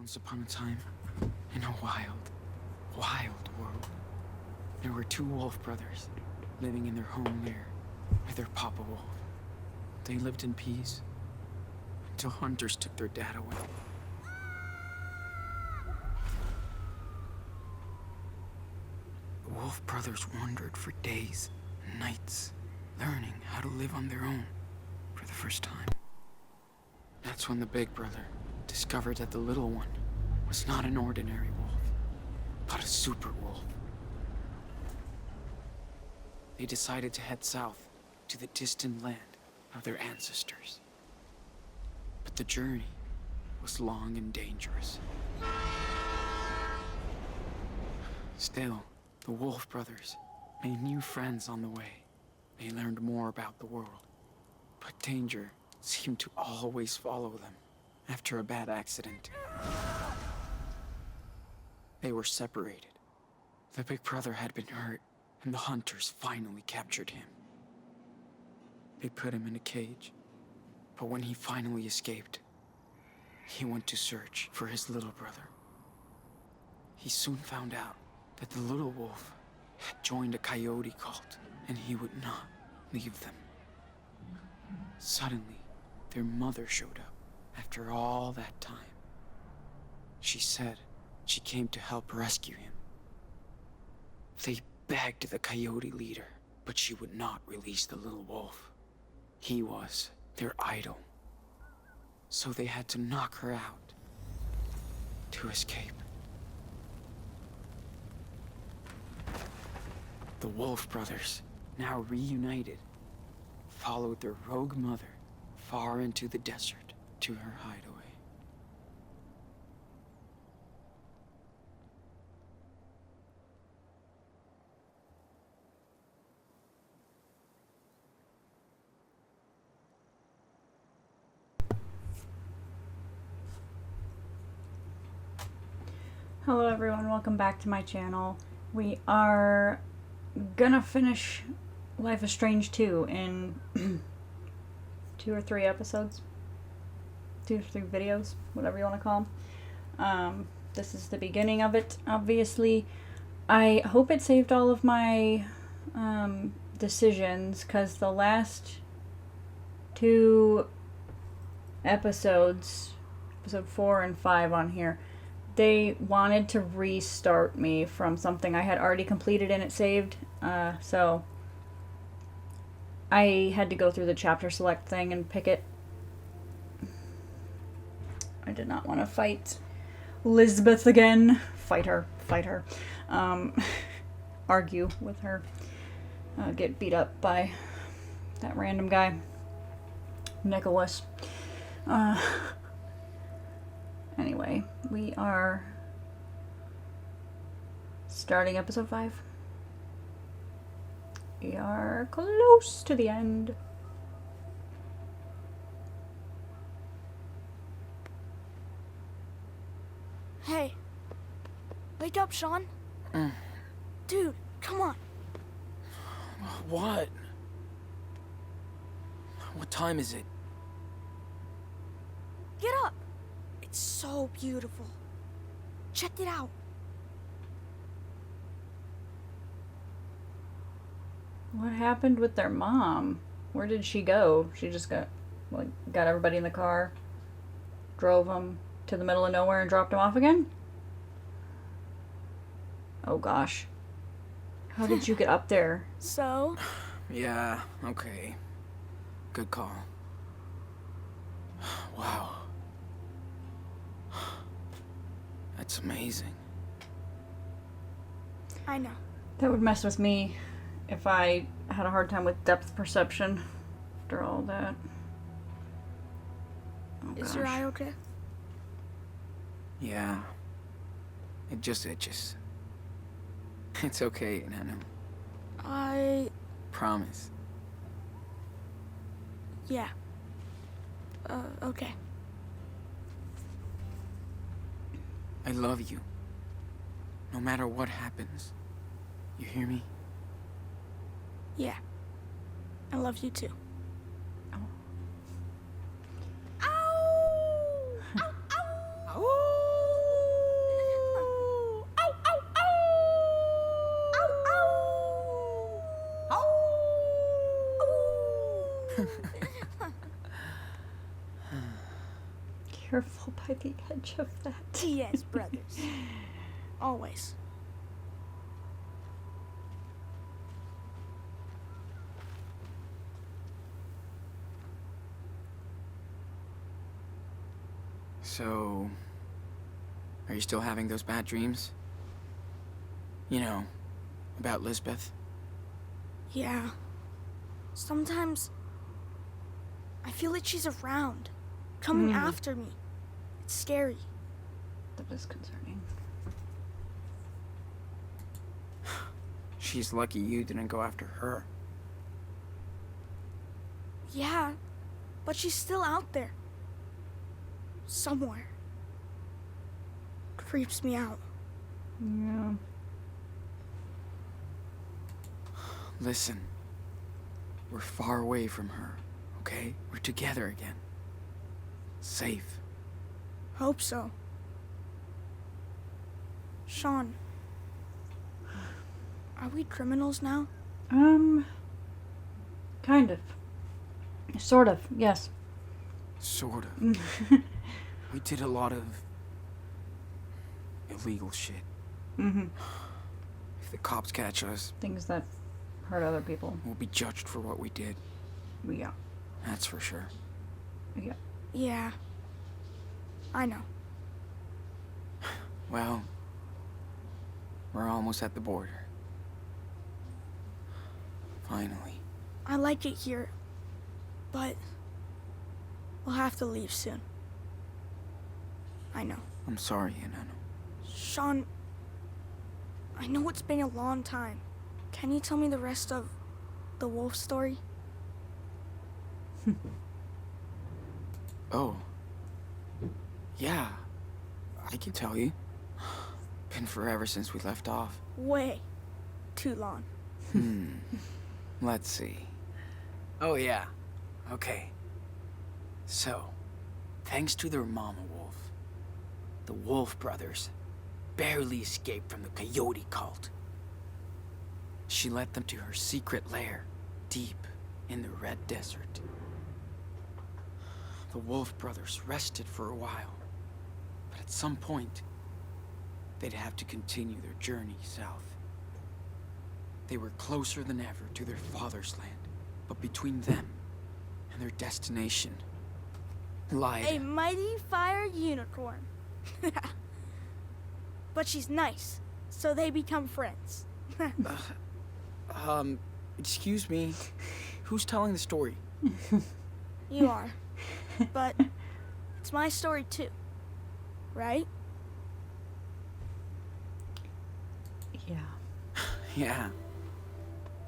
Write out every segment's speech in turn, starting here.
Once upon a time, in a wild, wild world, there were two wolf brothers living in their home there with their Papa Wolf. They lived in peace until hunters took their dad away. The wolf brothers wandered for days and nights, learning how to live on their own for the first time. That's when the big brother discovered that the little one was not an ordinary wolf, but a super wolf. They decided to head south to the distant land of their ancestors. But the journey was long and dangerous. Still, the Wolf brothers made new friends on the way. They learned more about the world, but danger seemed to always follow them after a bad accident. They were separated. The big brother had been hurt, and the hunters finally captured him. They put him in a cage, but when he finally escaped, he went to search for his little brother. He soon found out that the little wolf had joined a coyote cult, and he would not leave them. Suddenly, their mother showed up after all that time. She said she came to help rescue him. They begged the coyote leader, but she would not release the little wolf. He was their idol. So they had to knock her out to escape. The Wolf brothers, now reunited, followed their rogue mother far into the desert to her hideaway. Hello everyone, welcome back to my channel. We are gonna finish Life is Strange 2 in 2 or 3 episodes. 2 or 3 videos, whatever you want to call them. This is the beginning of it, obviously. I hope it saved all of my decisions, because the last 2 episodes, episode 4 and 5 on here, they wanted to restart me from something I had already completed and it saved, so I had to go through the chapter select thing and pick it. I did not want to fight Lisbeth again. Fight her. Argue with her. Get beat up by that random guy, Nicholas. Anyway, we are starting episode 5. We are close to the end. Hey, wake up, Sean. Dude, come on. What? What time is it? Get up. It's so beautiful. Check it out. What happened with their mom? Where did she go? She just got everybody in the car, drove them to the middle of nowhere and dropped them off again? Oh gosh. How did you get up there? So? Yeah, okay. Good call. Wow. That's amazing. I know. That would mess with me if I had a hard time with depth perception after all that. Oh, Is your gosh. eye okay? Yeah. It just itches. It's okay, Nanu. Promise. Yeah. Okay. I love you. No matter what happens. You hear me? Yeah. I love you too. Oh. Ow! Ow! Ow! Careful by the edge of that. Diaz brothers. Always. So, are you still having those bad dreams? You know, about Lisbeth? Yeah. Sometimes I feel like she's around, coming after me. It's scary. That is concerning. She's lucky you didn't go after her. Yeah, but she's still out there. Somewhere. Creeps me out. Yeah. Listen, we're far away from her, okay? We're together again. Safe. Hope so. Sean, are we criminals now? Kind of. Sort of, yes. Sort of. We did a lot of illegal shit. Mm-hmm. If the cops catch us, Things that hurt other people. we'll be judged for what we did. Yeah. That's for sure. Yeah. Yeah. I know. Well, we're almost at the border. Finally. I like it here, but we'll have to leave soon. I know. I'm sorry, Enano. Sean, I know it's been a long time. Can you tell me the rest of the wolf story? Oh. Yeah. I can tell you. Been forever since we left off. Way too long. Let's see. Oh, yeah. Okay. So, thanks to their mama wolf, the Wolf brothers barely escaped from the coyote cult. She led them to her secret lair, deep in the Red Desert. The Wolf brothers rested for a while, but at some point, they'd have to continue their journey south. They were closer than ever to their father's land, but between them and their destination lied... A mighty fire unicorn. But she's nice, so they become friends. Excuse me, who's telling the story? You are. But it's my story too. Right? Yeah. Yeah,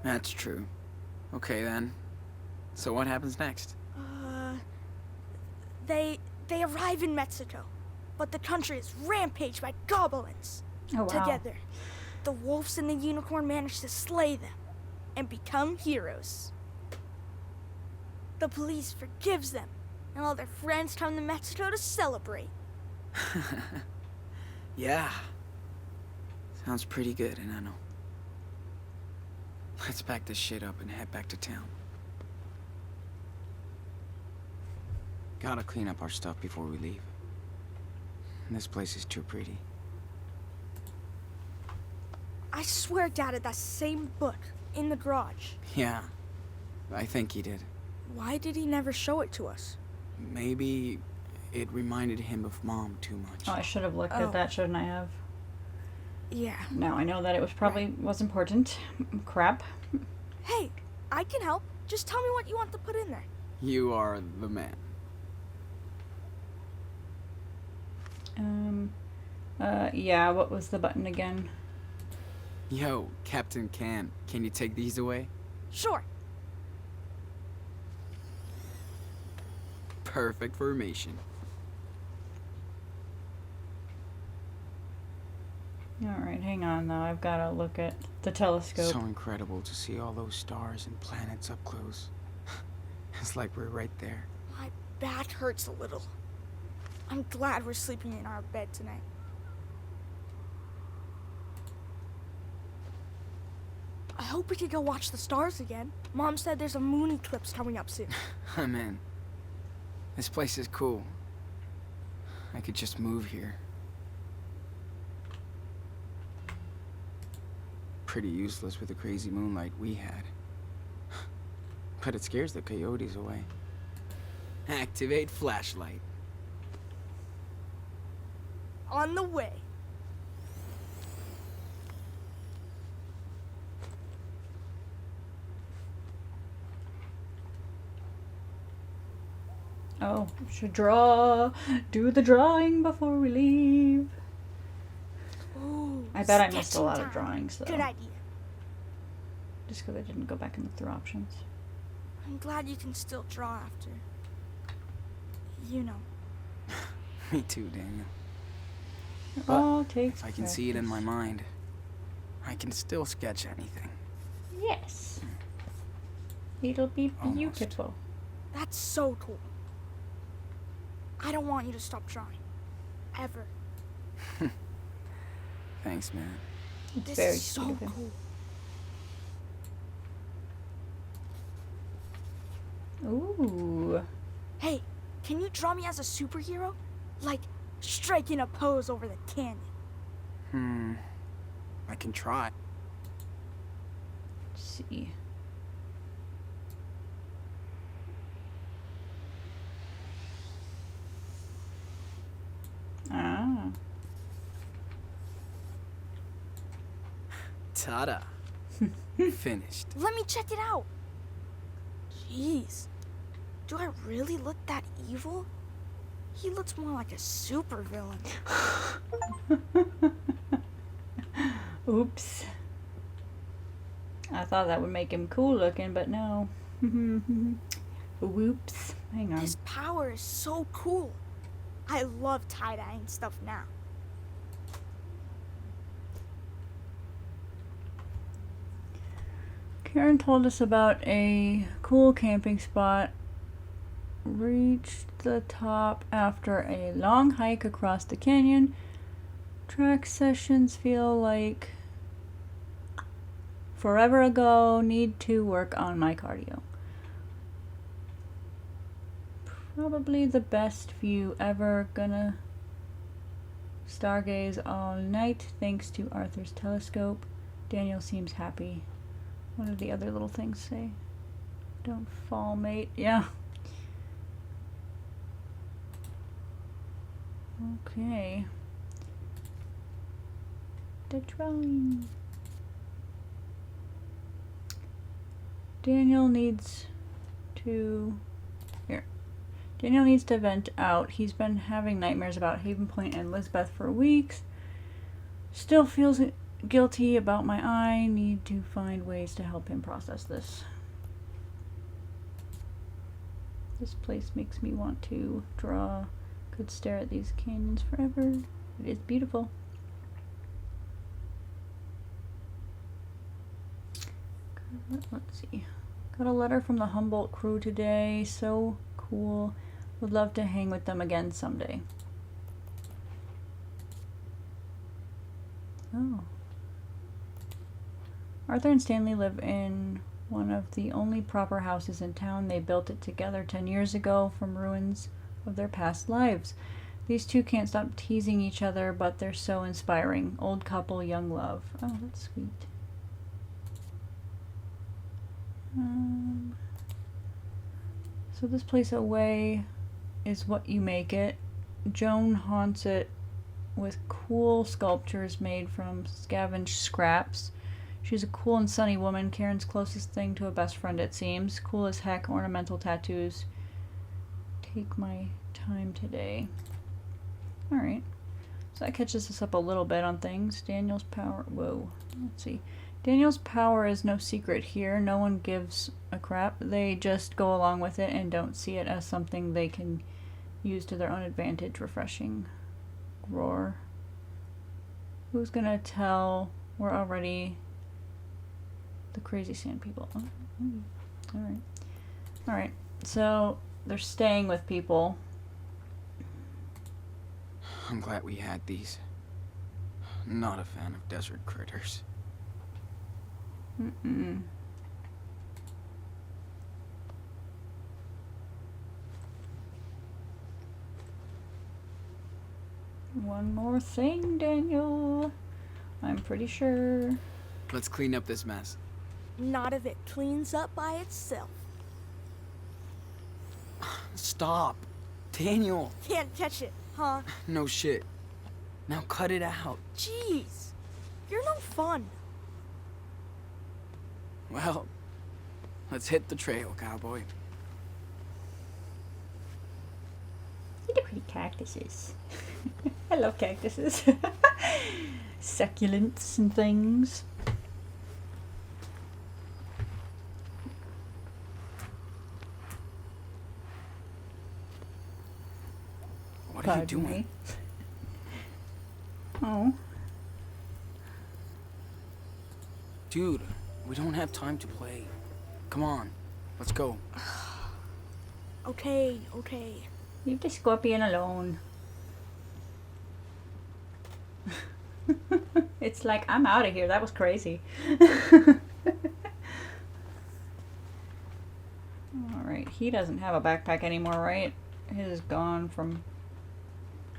that's true. Okay then, so what happens next? They arrive in Mexico, but the country is rampaged by goblins. Oh, wow. Together, the wolves and the unicorn manage to slay them and become heroes. The police forgives them, and all their friends come to Mexico to celebrate. Yeah. Sounds pretty good, Enano. Let's pack this shit up and head back to town. Gotta clean up our stuff before we leave. This place is too pretty. I swear Dad had that same book in the garage. Yeah, I think he did. Why did he never show it to us? Maybe it reminded him of Mom too much. Oh, I should have looked Oh. at that, shouldn't I have? Yeah. Now I know that it was probably was important. Crap. Hey, I can help. Just tell me what you want to put in there. You are the man. Yeah, what was the button again? Yo, Captain Can you take these away? Sure. Perfect formation. Alright, hang on though. I've got to look at the telescope. So incredible to see all those stars and planets up close. It's like we're right there. My back hurts a little. I'm glad we're sleeping in our bed tonight. I hope we could go watch the stars again. Mom said there's a moon eclipse coming up soon. I'm in. This place is cool. I could just move here. Pretty useless with the crazy moonlight we had. But it scares the coyotes away. Activate flashlight. On the way. Oh, should draw. Do the drawing before we leave. Ooh, I bet I missed a sketching lot of time. drawings though. Good idea. Just because I didn't go back and look through options. I'm glad you can still draw after. You know. Me too, Daniel. It But all takes If I can see it in my practice. mind, I can still sketch anything. Yes. It'll be Almost. beautiful. That's so cool. I don't want you to stop drawing. Ever. Thanks, man. It's This very is so sweet of him. cool. Ooh. Hey, can you draw me as a superhero? Like, striking a pose over the canyon. I can try. Let's see. Ah. Ta-da. Finished. Let me check it out. Jeez. Do I really look that evil? He looks more like a supervillain. Oops. I thought that would make him cool looking, but no. Whoops. Hang on. His power is so cool. I love tie-dyeing stuff now. Karen told us about a cool camping spot. Reached the top after a long hike across the canyon. Track sessions feel like forever ago. Need to work on my cardio. Probably the best view ever. Gonna stargaze all night thanks to Arthur's telescope. Daniel seems happy. What did the other little things say? Don't fall, mate. Yeah. Okay. The drawing. Daniel needs to... Here. Daniel needs to vent out. He's been having nightmares about Haven Point and Lisbeth for weeks. Still feels guilty about my eye. Need to find ways to help him process this. This place makes me want to draw. Could stare at these canyons forever. It is beautiful. Let's see. Got a letter from the Humboldt crew today. So cool. Would love to hang with them again someday. Oh. Arthur and Stanley live in one of the only proper houses in town. They built it together 10 years ago from ruins of their past lives. These two can't stop teasing each other, but they're so inspiring. Old couple, young love. Oh, that's sweet. So this place away is what you make it. Joan haunts it with cool sculptures made from scavenged scraps. She's a cool and sunny woman, Karen's closest thing to a best friend, it seems. Cool as heck, ornamental tattoos. Take my time today. Alright. So that catches us up a little bit on things. Daniel's power. Whoa. Let's see. Daniel's power is no secret here. No one gives a crap. They just go along with it and don't see it as something they can use to their own advantage. Refreshing. Roar. Who's gonna tell? We're already the crazy sand people. Oh, alright. Alright. So they're staying with people. I'm glad we had these. Not a fan of desert critters. Mm-mm. One more thing, Daniel. I'm pretty sure. Let's clean up this mess. Not if it cleans up by itself. Stop. Daniel. Can't catch it, huh? No shit. Now cut it out. Jeez. You're no fun. Well, let's hit the trail, cowboy. Look at pretty cactuses. I love cactuses. Succulents and things. What are you Pardon doing? me. Oh. Dude, we don't have time to play. Come on, let's go. Okay. Leave the scorpion alone. It's like, I'm out of here. That was crazy. Alright, he doesn't have a backpack anymore, right? His is gone from...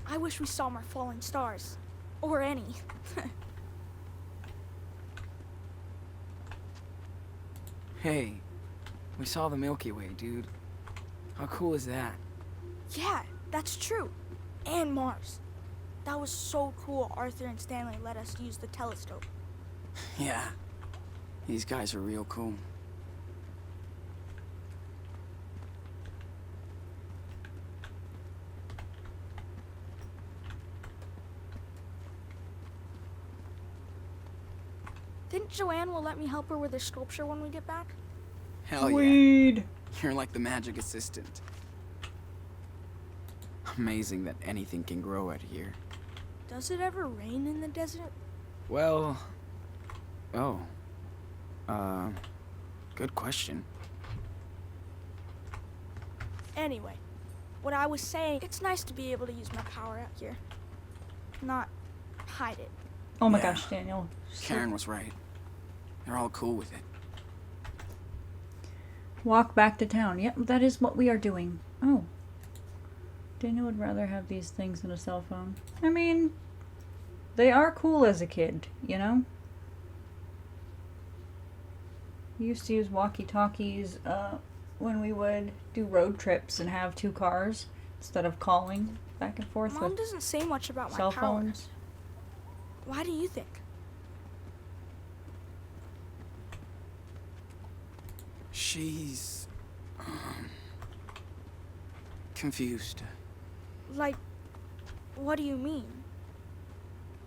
I wish we saw more falling stars. Or any. Hey, we saw the Milky Way, dude. How cool is that? Yeah, that's true. And Mars. That was so cool Arthur and Stanley let us use the telescope. Yeah, these guys are real cool. Didn't Joanne will let me help her with her sculpture when we get back? Hell yeah, Weed! you're like the magic assistant. Amazing that anything can grow out here. Does it ever rain in the desert? Well, oh, good question. Anyway, what I was saying, it's nice to be able to use my power out here. Not hide it. Oh my Yeah. gosh, Daniel. Karen was right. They're all cool with it. Walk back to town. Yep, that is what we are doing. Oh. Daniel would rather have these things than a cell phone. I mean, they are cool as a kid, you know? We used to use walkie-talkies when we would do road trips and have two cars instead of calling back and forth Mom with doesn't say much about my cell power. phones. Why do you think? She's, confused. Like, what do you mean?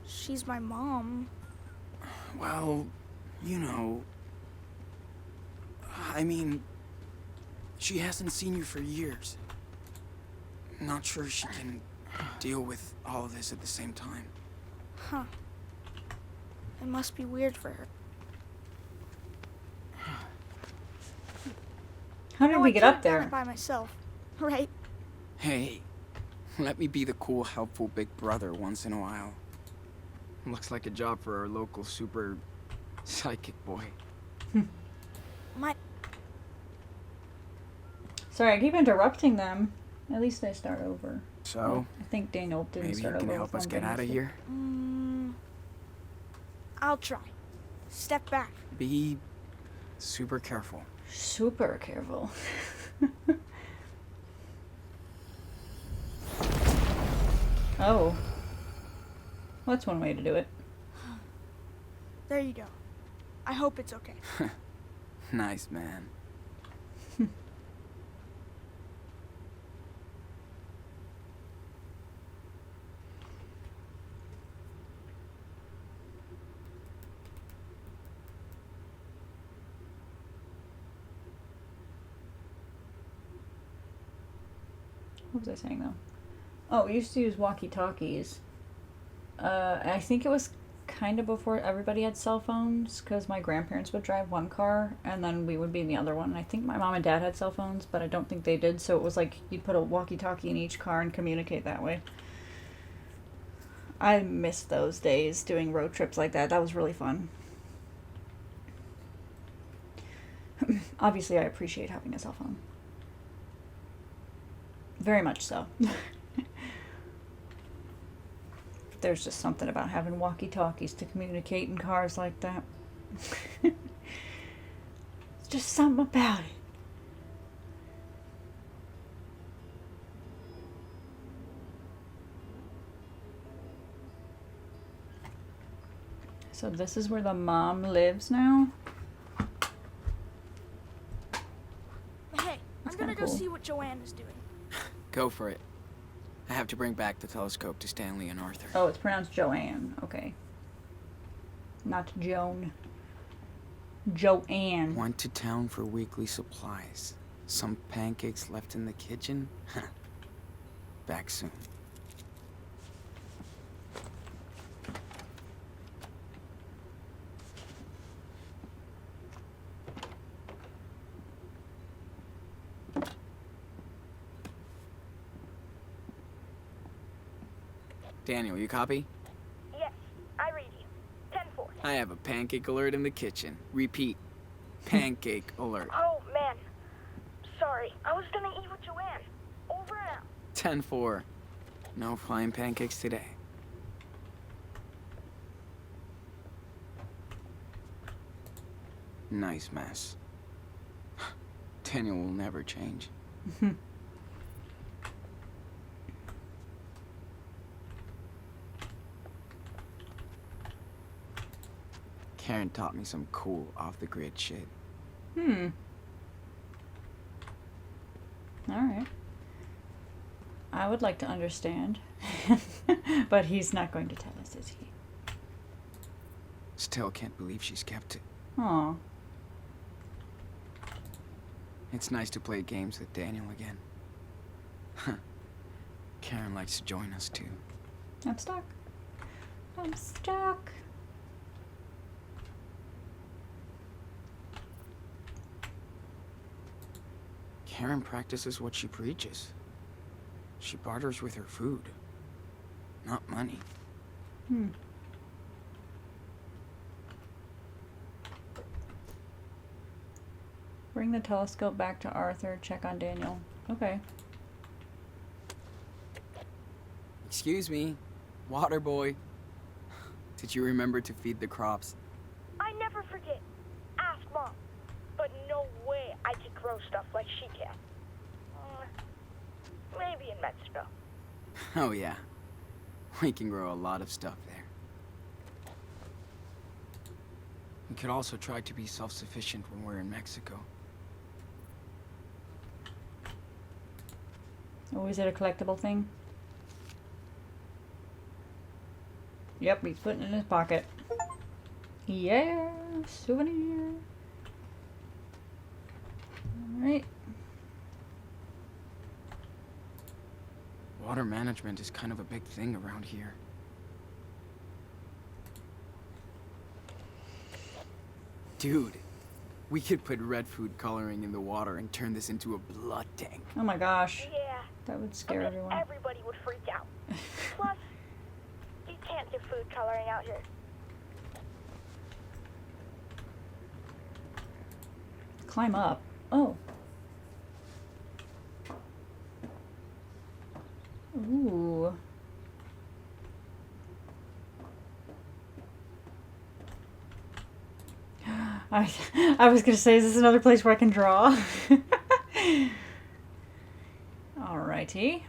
She's my mom. Well, you know, I mean, she hasn't seen you for years. Not sure she can deal with all of this at the same time. Huh. It must be weird for her. How did No, we I get could've up done there? it by myself, right? Hey, let me be the cool, helpful big brother once in a while. Looks like a job for our local super psychic boy. My Sorry, I keep interrupting them. At least they start over. So, I think Daniel didn't maybe you start over. can help with us one get thing out of he here? I'll try. Step back. Be super careful. said. Super careful. Oh. Well, that's one way to do it. There you go. I hope it's okay. Nice, man. What was I saying though? Oh, we used to use walkie-talkies. I think it was kind of before everybody had cell phones, because my grandparents would drive one car and then we would be in the other one. And I think my mom and dad had cell phones, but I don't think they did. So it was like you'd put a walkie-talkie in each car and communicate that way. I miss those days doing road trips like that. That was really fun. Obviously, I appreciate having a cell phone. Very much so. There's just something about having walkie-talkies to communicate in cars like that. It's just something about it. So this is where the mom lives now? Hey, That's I'm gonna kinda go cool. see what Joanne is doing. Go for it. I have to bring back the telescope to Stanley and Arthur. Oh, it's pronounced Joanne. Okay. Not Joan. Joanne. Went to town for weekly supplies. Some pancakes left in the kitchen? Back soon. Daniel, you copy? Yes, I read you. 10-4. I have a pancake alert in the kitchen. Repeat. Pancake alert. Oh, man. Sorry, I was gonna eat with Joanne. Over and out. 10-4. No flying pancakes today. Nice mess. Daniel will never change. Karen taught me some cool off-the-grid shit. Alright. I would like to understand. But he's not going to tell us, is he? Still can't believe she's kept it. Aw. It's nice to play games with Daniel again. Karen likes to join us too. I'm stuck. I'm stuck. Karen practices what she preaches. She barters with her food, not money. Bring the telescope back to Arthur. Check on Daniel. Okay. Excuse me, water boy. Did you remember to feed the crops? I never forget. Ask Mom. But no way I can grow stuff like she can. Maybe in Mexico. Oh yeah. We can grow a lot of stuff there. We could also try to be self-sufficient when we're in Mexico. Oh, is it a collectible thing? Yep, he's putting it in his pocket. Yeah, souvenir. Alright. Water management is kind of a big thing around here. Dude, we could put red food coloring in the water and turn this into a blood tank. Oh my gosh. Yeah, That would scare and then everyone. everybody would freak out. Plus, you can't do food coloring out here. Climb up. Oh. Ooh. I was gonna say, is this another place where I can draw? Alrighty.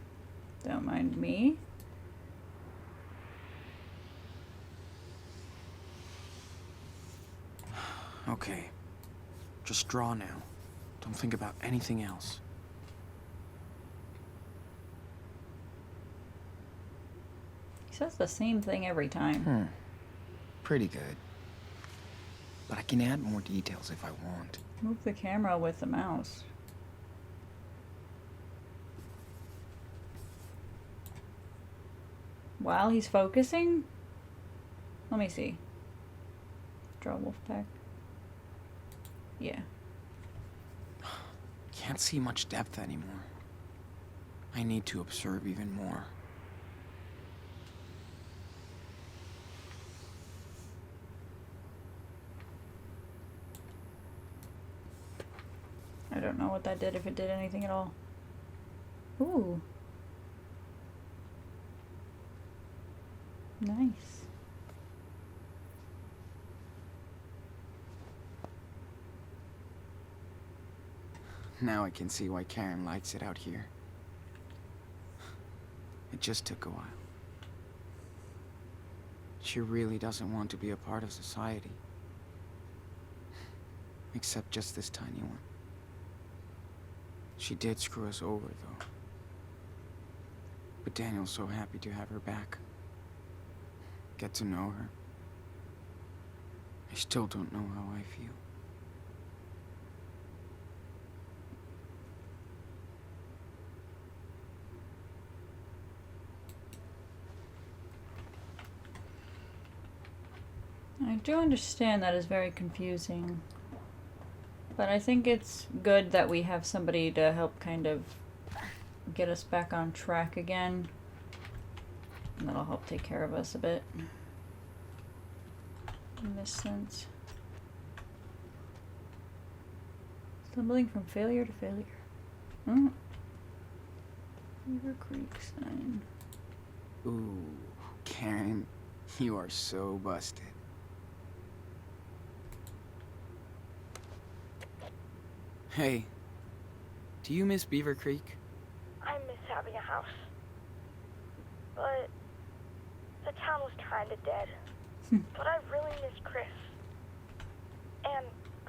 Don't mind me. Okay. Just draw now. Don't think about anything else. He says the same thing every time. Pretty good. But I can add more details if I want. Move the camera with the mouse. While he's focusing? Let me see. Draw wolf pack. Yeah. Can't see much depth anymore. I need to observe even more. I don't know what that did, if it did anything at all. Ooh. Nice. Now I can see why Karen likes it out here. It just took a while. She really doesn't want to be a part of society. Except just this tiny one. She did screw us over, though. But Daniel's so happy to have her back. Get to know her. I still don't know how I feel. I do understand that is very confusing. But I think it's good that we have somebody to help kind of get us back on track again. And that'll help take care of us a bit. In this sense. Stumbling from failure to failure. Beaver Creek sign. Ooh, Karen, you are so busted. Hey, do you miss Beaver Creek? I miss having a house. But the town was kinda dead. But I really miss Chris. And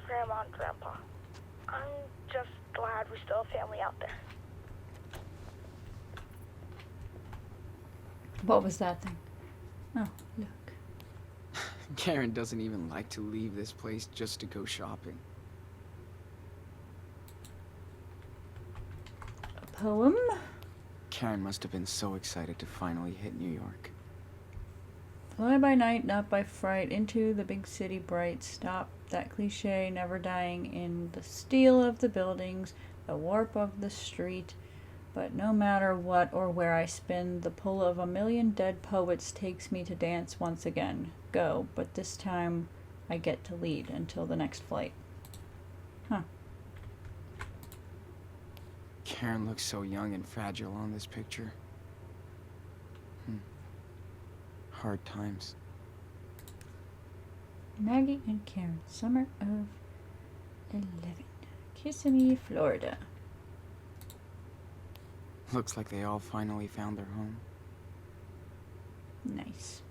Grandma and Grandpa. I'm just glad we still have family out there. What was that thing? Oh, look. Karen doesn't even like to leave this place just to go shopping. A poem? Karen must have been so excited to finally hit New York. Fly by night, not by fright, into the big city bright. Stop that cliche, never dying in the steel of the buildings, the warp of the street. But no matter what or where I spin, the pull of a million dead poets takes me to dance once again. Go, but this time I get to lead until the next flight. Huh. Karen looks so young and fragile on this picture. Hard times. Maggie and Karen, summer of 11. Kissimmee, Florida. Looks like they all finally found their home. Nice.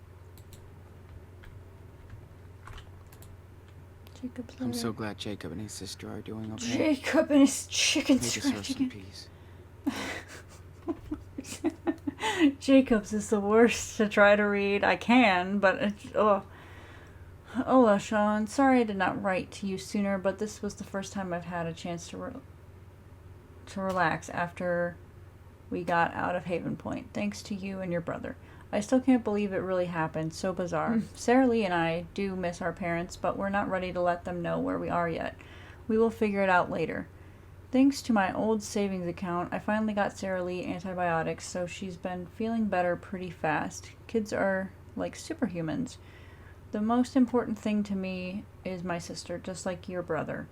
Jacob's I'm so letter. glad Jacob and his sister are doing okay. Jacob and his chicken They deserve some scratching. peace. Jacobs is the worst to try to read. I can, but it's, oh. Hola, Sean. Sorry I did not write to you sooner, but this was the first time I've had a chance to relax after we got out of Haven Point, thanks to you and your brother. I still can't believe it really happened. So bizarre. Sarah Lee and I do miss our parents, but we're not ready to let them know where we are yet. We will figure it out later. Thanks to my old savings account, I finally got Sarah Lee antibiotics, so she's been feeling better pretty fast. Kids are like superhumans. The most important thing to me is my sister, just like your brother.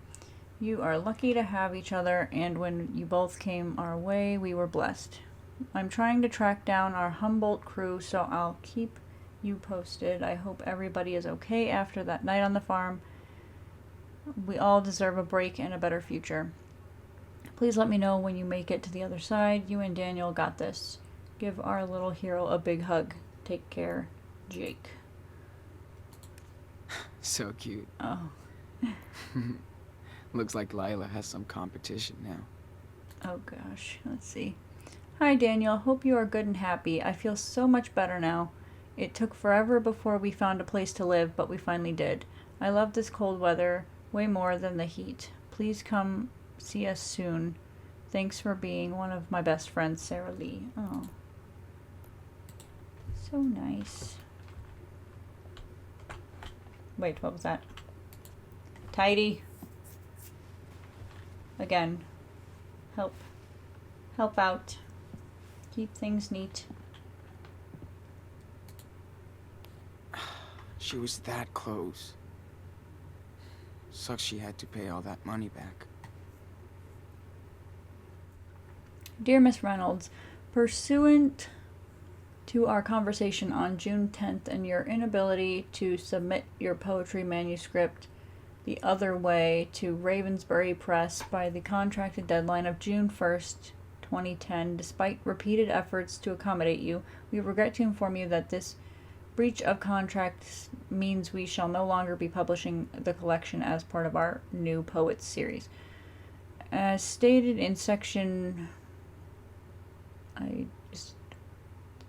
You are lucky to have each other, and when you both came our way, we were blessed. I'm trying to track down our Humboldt crew, so I'll keep you posted. I hope everybody is okay after that night on the farm. We all deserve a break and a better future. Please let me know when you make it to the other side. You and Daniel got this. Give our little hero a big hug. Take care, Jake. So cute. Oh. Looks like Lila has some competition now. Oh gosh, let's see. Hi Daniel, hope you are good and happy. I feel so much better now. It took forever before we found a place to live, but we finally did. I love this cold weather way more than the heat. Please come see us soon. Thanks for being one of my best friends, Sarah Lee. Oh. So nice. Wait, what was that? Tidy. Again. Help out. Keep things neat. She was that close. Sucks she had to pay all that money back. Dear Miss Reynolds, pursuant to our conversation on June 10th and your inability to submit your poetry manuscript the other way to Ravensbury Press by the contracted deadline of June 1st, 2010, despite repeated efforts to accommodate you, we regret to inform you that this breach of contract means we shall no longer be publishing the collection as part of our new Poets series. As stated in section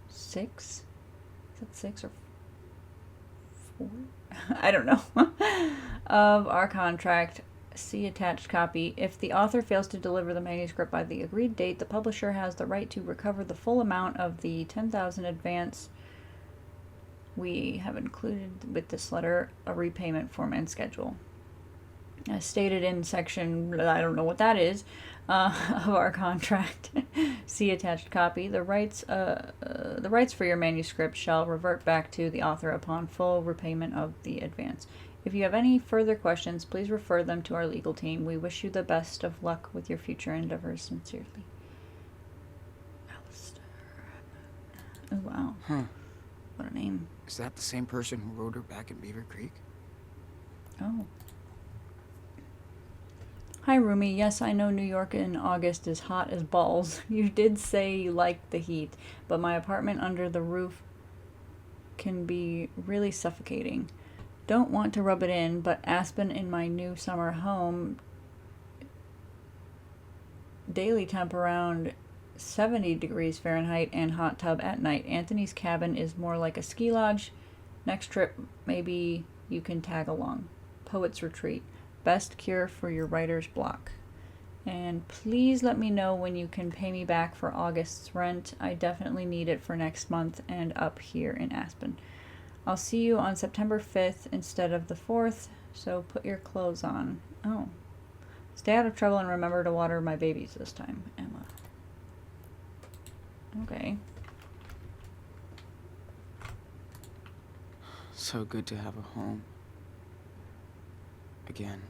6? Is that 6 or 4? I don't know. Of our contract, see attached copy. If the author fails to deliver the manuscript by the agreed date, the publisher has the right to recover the full amount of the $10,000 advance. We have included with this letter a repayment form and schedule. As stated in section, I don't know what that is, of our contract, see attached copy. The rights for your manuscript shall revert back to the author upon full repayment of the advance. If you have any further questions, please refer them to our legal team. We wish you the best of luck with your future endeavors. Sincerely, Alistair. Oh wow! Huh? What a name! Is that the same person who rode her back in Beaver Creek? Oh. Hi, Rumi. Yes, I know New York in August is hot as balls. You did say you liked the heat, but my apartment under the roof can be really suffocating. Don't want to rub it in, but Aspen in my new summer home, daily temp around 70 degrees Fahrenheit and hot tub at night. Anthony's cabin is more like a ski lodge. Next trip, maybe you can tag along. Poets Retreat. Best cure for your writer's block. And please let me know when you can pay me back for August's rent. I definitely need it for next month and up here in Aspen. I'll see you on September 5th instead of the 4th, so put your clothes on. Oh. Stay out of trouble and remember to water my babies this time, Emma. Okay. So good to have a home. Again.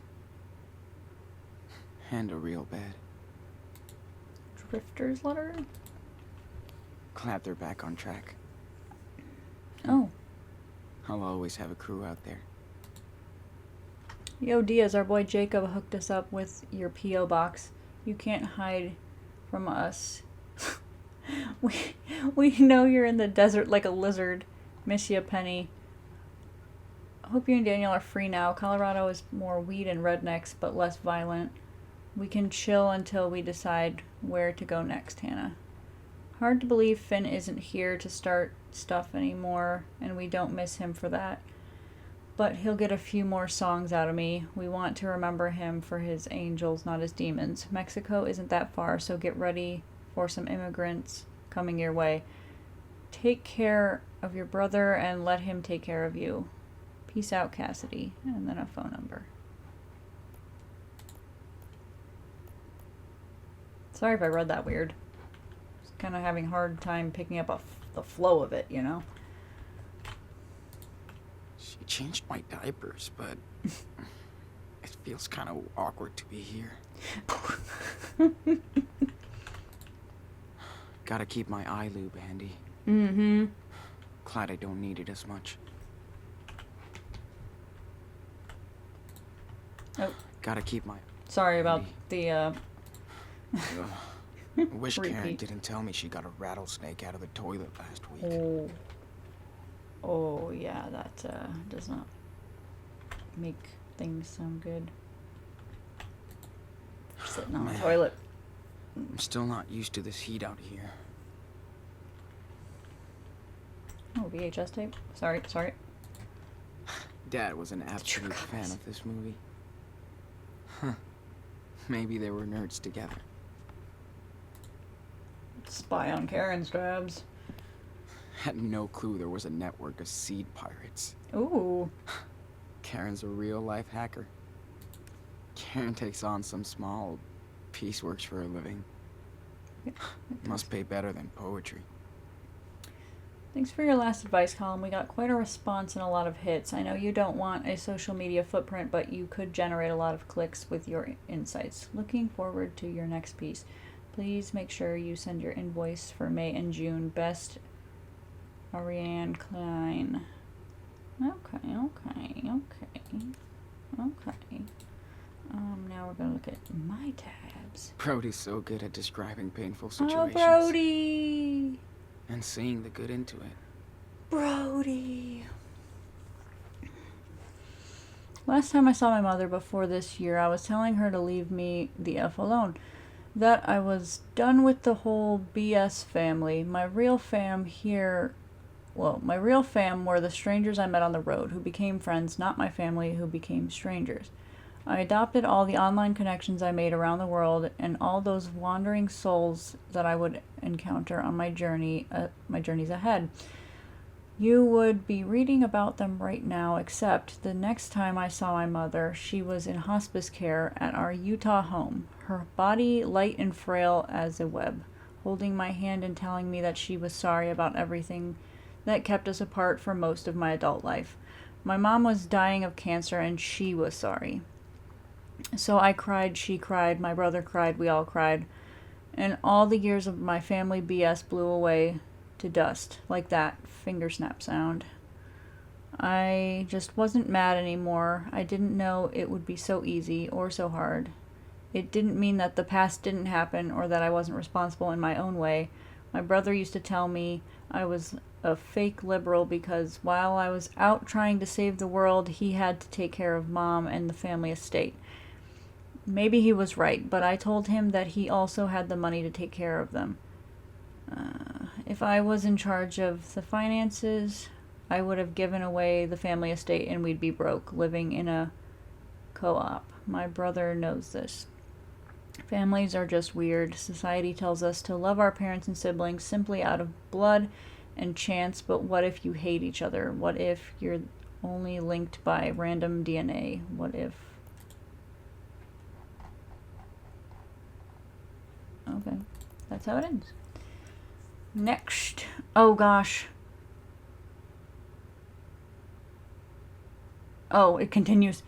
And a real bed. Drifter's letter? Glad they're back on track. Oh. I'll always have a crew out there. Yo, Diaz, our boy Jacob hooked us up with your P.O. box. You can't hide from us. we know you're in the desert like a lizard. Miss ya, Penny. Hope you and Daniel are free now. Colorado is more weed and rednecks, but less violent. We can chill until we decide where to go next, Hannah. Hard to believe Finn isn't here to start stuff anymore, and we don't miss him for that. But he'll get a few more songs out of me. We want to remember him for his angels, not his demons. Mexico isn't that far, so get ready for some immigrants coming your way. Take care of your brother and let him take care of you. Peace out, Cassidy. And then a phone number. Sorry if I read that weird. Just kind of having a hard time picking up the flow of it, you know? She changed my diapers, but it feels kind of awkward to be here. Gotta keep my eye lube handy. Mm-hmm. Glad I don't need it as much. Oh. Gotta keep my... Sorry about the, Ugh. Wish Karen Repeat. didn't tell me she got a rattlesnake out of the toilet last week. Oh. Oh, yeah, that, does not make things sound good. Sitting on the Man. toilet. I'm still not used to this heat out here. Oh, VHS tape? Sorry. Dad was an absolute fan of this movie. Huh. Maybe they were nerds together. Spy on Karen's drabs. Had no clue there was a network of seed pirates. Ooh. Karen's a real-life hacker. Karen takes on some small pieceworks for a living. Must pay better than poetry. Thanks for your last advice column. We got quite a response and a lot of hits. I know you don't want a social media footprint, but you could generate a lot of clicks with your insights. Looking forward to your next piece. Please make sure you send your invoice for May and June. Best, Ariane Klein. Okay. Now we're gonna look at my tabs. Brody's so good at describing painful Oh, situations. Brody! And seeing the good into it. Brody! Last time I saw my mother before this year, I was telling her to leave me the F alone. That I was done with the whole BS family. My real fam were the strangers I met on the road who became friends, not my family who became strangers. I adopted all the online connections I made around the world and all those wandering souls that I would encounter on my journeys ahead. You would be reading about them right now, except the next time I saw my mother, she was in hospice care at our Utah home, her body light and frail as a web, holding my hand and telling me that she was sorry about everything that kept us apart for most of my adult life. My mom was dying of cancer and she was sorry. So I cried, she cried, my brother cried, we all cried, and all the years of my family BS blew away to dust, like that finger snap sound. I just wasn't mad anymore. I didn't know it would be so easy or so hard. It didn't mean that the past didn't happen or that I wasn't responsible in my own way. My brother used to tell me I was a fake liberal because while I was out trying to save the world, he had to take care of Mom and the family estate. Maybe he was right, but I told him that he also had the money to take care of them. If I was in charge of the finances, I would have given away the family estate and we'd be broke, living in a co-op. My brother knows this. Families are just weird. Society tells us to love our parents and siblings simply out of blood and chance, but what if you hate each other? What if you're only linked by random DNA? What if... Okay, that's how it ends. Next. Oh gosh. Oh, it continues.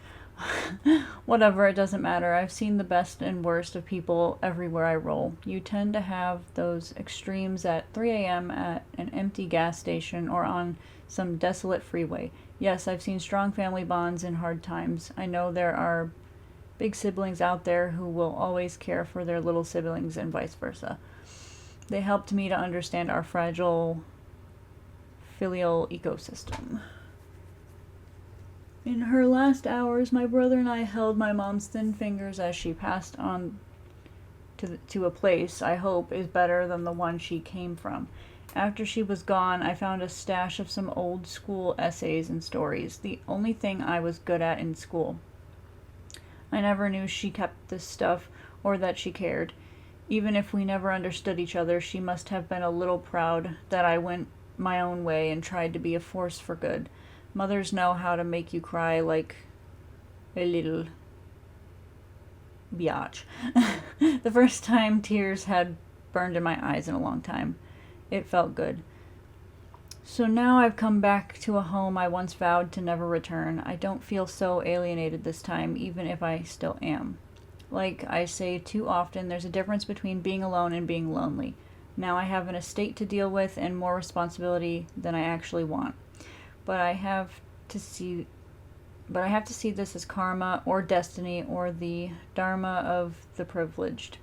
Whatever, it doesn't matter. I've seen the best and worst of people everywhere I roll. You tend to have those extremes at 3 a.m. at an empty gas station or on some desolate freeway. Yes, I've seen strong family bonds in hard times. I know there are big siblings out there who will always care for their little siblings and vice versa. They helped me to understand our fragile filial ecosystem. In her last hours, my brother and I held my mom's thin fingers as she passed on to a place I hope is better than the one she came from. After she was gone, I found a stash of some old school essays and stories, the only thing I was good at in school. I never knew she kept this stuff or that she cared. Even if we never understood each other, she must have been a little proud that I went my own way and tried to be a force for good. Mothers know how to make you cry like a little biatch. The first time tears had burned in my eyes in a long time. It felt good. So now I've come back to a home I once vowed to never return. I don't feel so alienated this time, even if I still am. Like I say too often, there's a difference between being alone and being lonely. Now I have an estate to deal with and more responsibility than I actually want. But I have to see this as karma or destiny or the dharma of the privileged.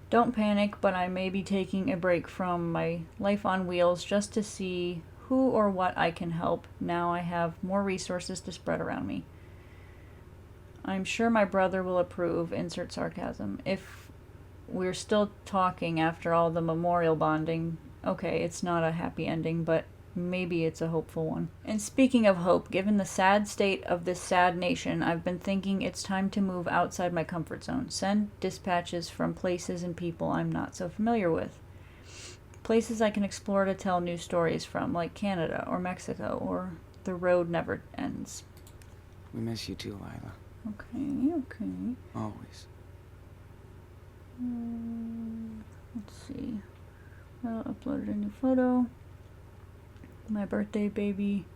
Don't panic, but I may be taking a break from my life on wheels just to see who or what I can help. Now I have more resources to spread around me. I'm sure my brother will approve, insert sarcasm. If we're still talking after all the memorial bonding, okay, it's not a happy ending, but maybe it's a hopeful one. And speaking of hope, given the sad state of this sad nation, I've been thinking it's time to move outside my comfort zone. Send dispatches from places and people I'm not so familiar with. Places I can explore to tell new stories from, like Canada or Mexico or The Road Never Ends. We miss you too, Lila. Okay. Always. Let's see. I uploaded a new photo. My birthday baby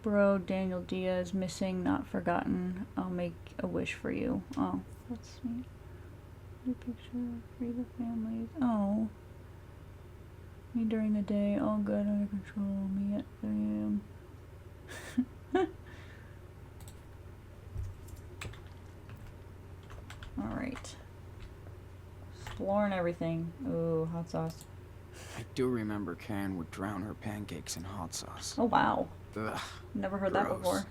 bro, Daniel Diaz, missing, not forgotten. I'll make a wish for you. Oh, that's sweet. The picture, free the families. Oh. Me during the day, all good, under control. Me at 3 a.m. Alright. Exploring everything. Ooh, hot sauce. I do remember Karen would drown her pancakes in hot sauce. Oh, wow. Ugh. Never heard that Gross. before.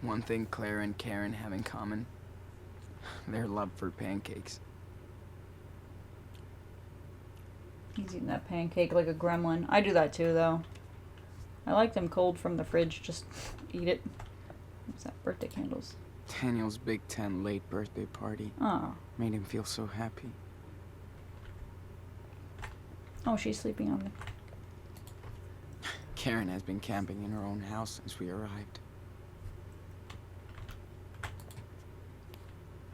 One thing Claire and Karen have in common, their love for pancakes. He's eating that pancake like a gremlin. I do that too, though. I like them cold from the fridge. Just eat it. What's that? Birthday candles. Daniel's Big Ten late birthday party Oh. made him feel so happy. Oh, she's sleeping on me. Karen has been camping in her own house since we arrived.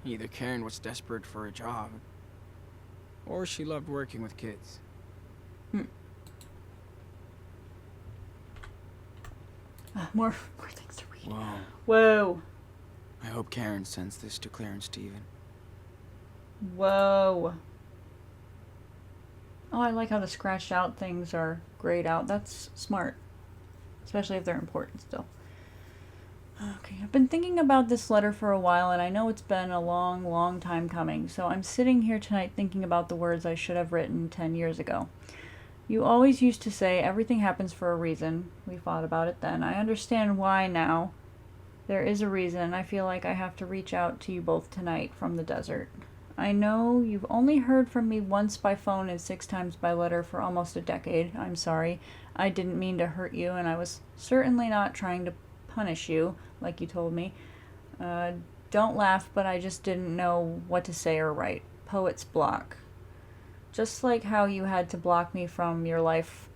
Either Karen was desperate for a job, or she loved working with kids. More things to read. Whoa. Whoa. I hope Karen sends this to Claire and Steven. Whoa. Oh, I like how the scratched out things are grayed out. That's smart. Especially if they're important still. Okay, I've been thinking about this letter for a while, and I know it's been a long, long time coming, so I'm sitting here tonight thinking about the words I should have written 10 years ago. You always used to say everything happens for a reason. We fought about it then. I understand why now. There is a reason, and I feel like I have to reach out to you both tonight from the desert. I know you've only heard from me once by phone and 6 times by letter for almost a decade. I'm sorry. I didn't mean to hurt you, and I was certainly not trying to punish you, like you told me. Don't laugh, but I just didn't know what to say or write. Poet's block. Just like how you had to block me from your life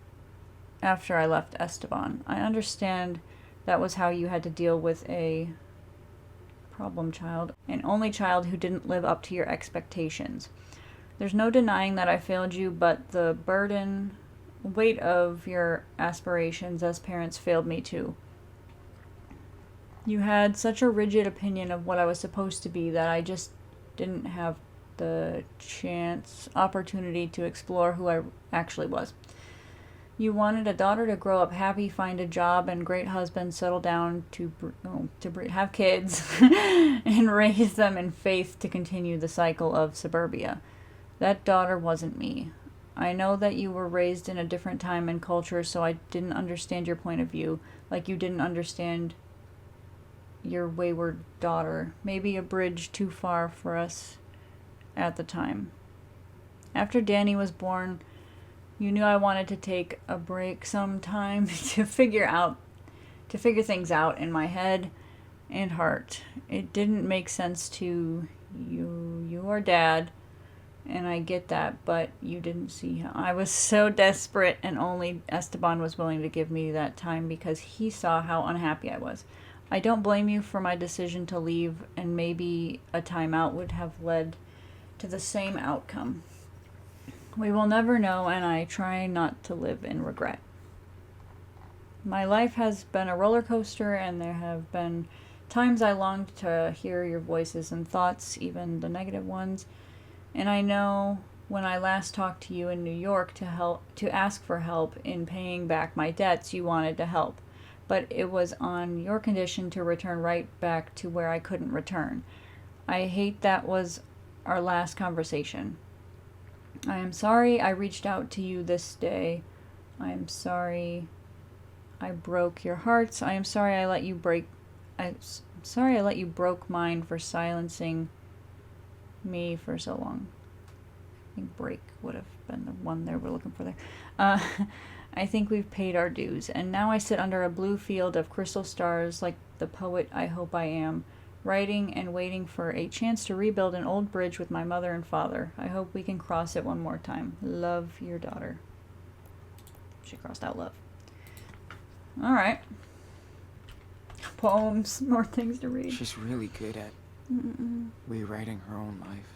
after I left Esteban. I understand that was how you had to deal with a problem child, an only child who didn't live up to your expectations. There's no denying that I failed you, but the weight of your aspirations as parents failed me too. You had such a rigid opinion of what I was supposed to be that I just didn't have the opportunity to explore who I actually was. You wanted a daughter to grow up happy, find a job and great husband, settle down have kids, and raise them in faith to continue the cycle of suburbia. That daughter wasn't me. I know that you were raised in a different time and culture, so I didn't understand your point of view, like you didn't understand your wayward daughter. Maybe a bridge too far for us at the time. After Danny was born, you knew I wanted to take a break sometime to figure things out in my head and heart. It didn't make sense to you. You are Dad, and I get that, but you didn't see how I was so desperate, and only Esteban was willing to give me that time because he saw how unhappy I was. I don't blame you for my decision to leave, and maybe a timeout would have led to the same outcome. We will never know, and I try not to live in regret. My life has been a roller coaster, and there have been times I longed to hear your voices and thoughts, even the negative ones. And I know when I last talked to you in New York to ask for help in paying back my debts, you wanted to help. But it was on your condition to return right back to where I couldn't return. I hate that was our last conversation. I am sorry I reached out to you this day. I am sorry I broke your hearts. I am sorry I let you broke mine for silencing me for so long. I think break would have been the one they were looking for there. I think we've paid our dues, and now I sit under a blue field of crystal stars like the poet I hope I am, writing and waiting for a chance to rebuild an old bridge with my mother and father. I hope we can cross it one more time. Love, your daughter. She crossed out love. Alright. Poems, more things to read. She's really good at rewriting her own life.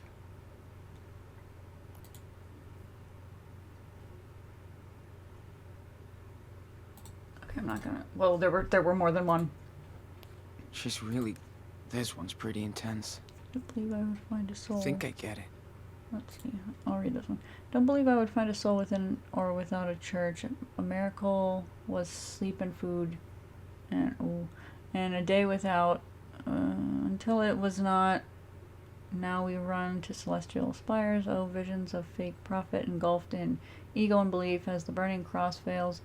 Okay, I'm not gonna... Well, there were more than one. This one's pretty intense. Don't believe I would find a soul. I think I get it. Let's see. I'll read this one. Don't believe I would find a soul within or without a church. A miracle was sleep and food, and a day without, until it was not. Now we run to celestial spires. Oh, visions of fake prophet engulfed in ego and belief as the burning cross fails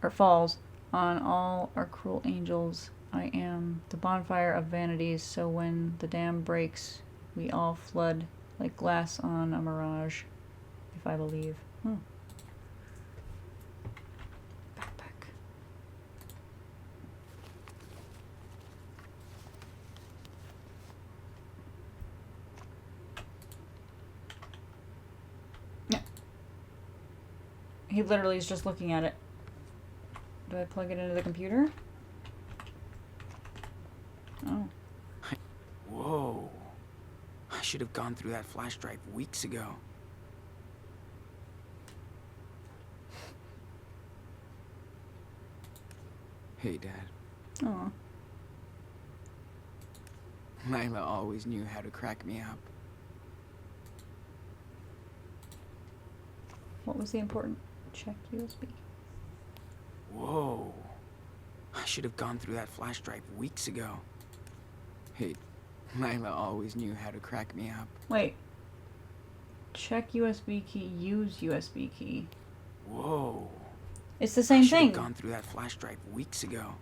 or falls on all our cruel angels. I am the bonfire of vanities. So when the dam breaks, we all flood like glass on a mirage. If I believe. Backpack. Yeah. He literally is just looking at it. Do I plug it into the computer? Oh. Whoa. I should have gone through that flash drive weeks ago. Hey, Dad. Oh. Lila always knew how to crack me up. What was the important? Check USB. Whoa. I should have gone through that flash drive weeks ago. Hey, Lila always knew how to crack me up. Wait. Check USB key, use USB key. Whoa. It's the same I should thing. have gone through that flash drive weeks ago.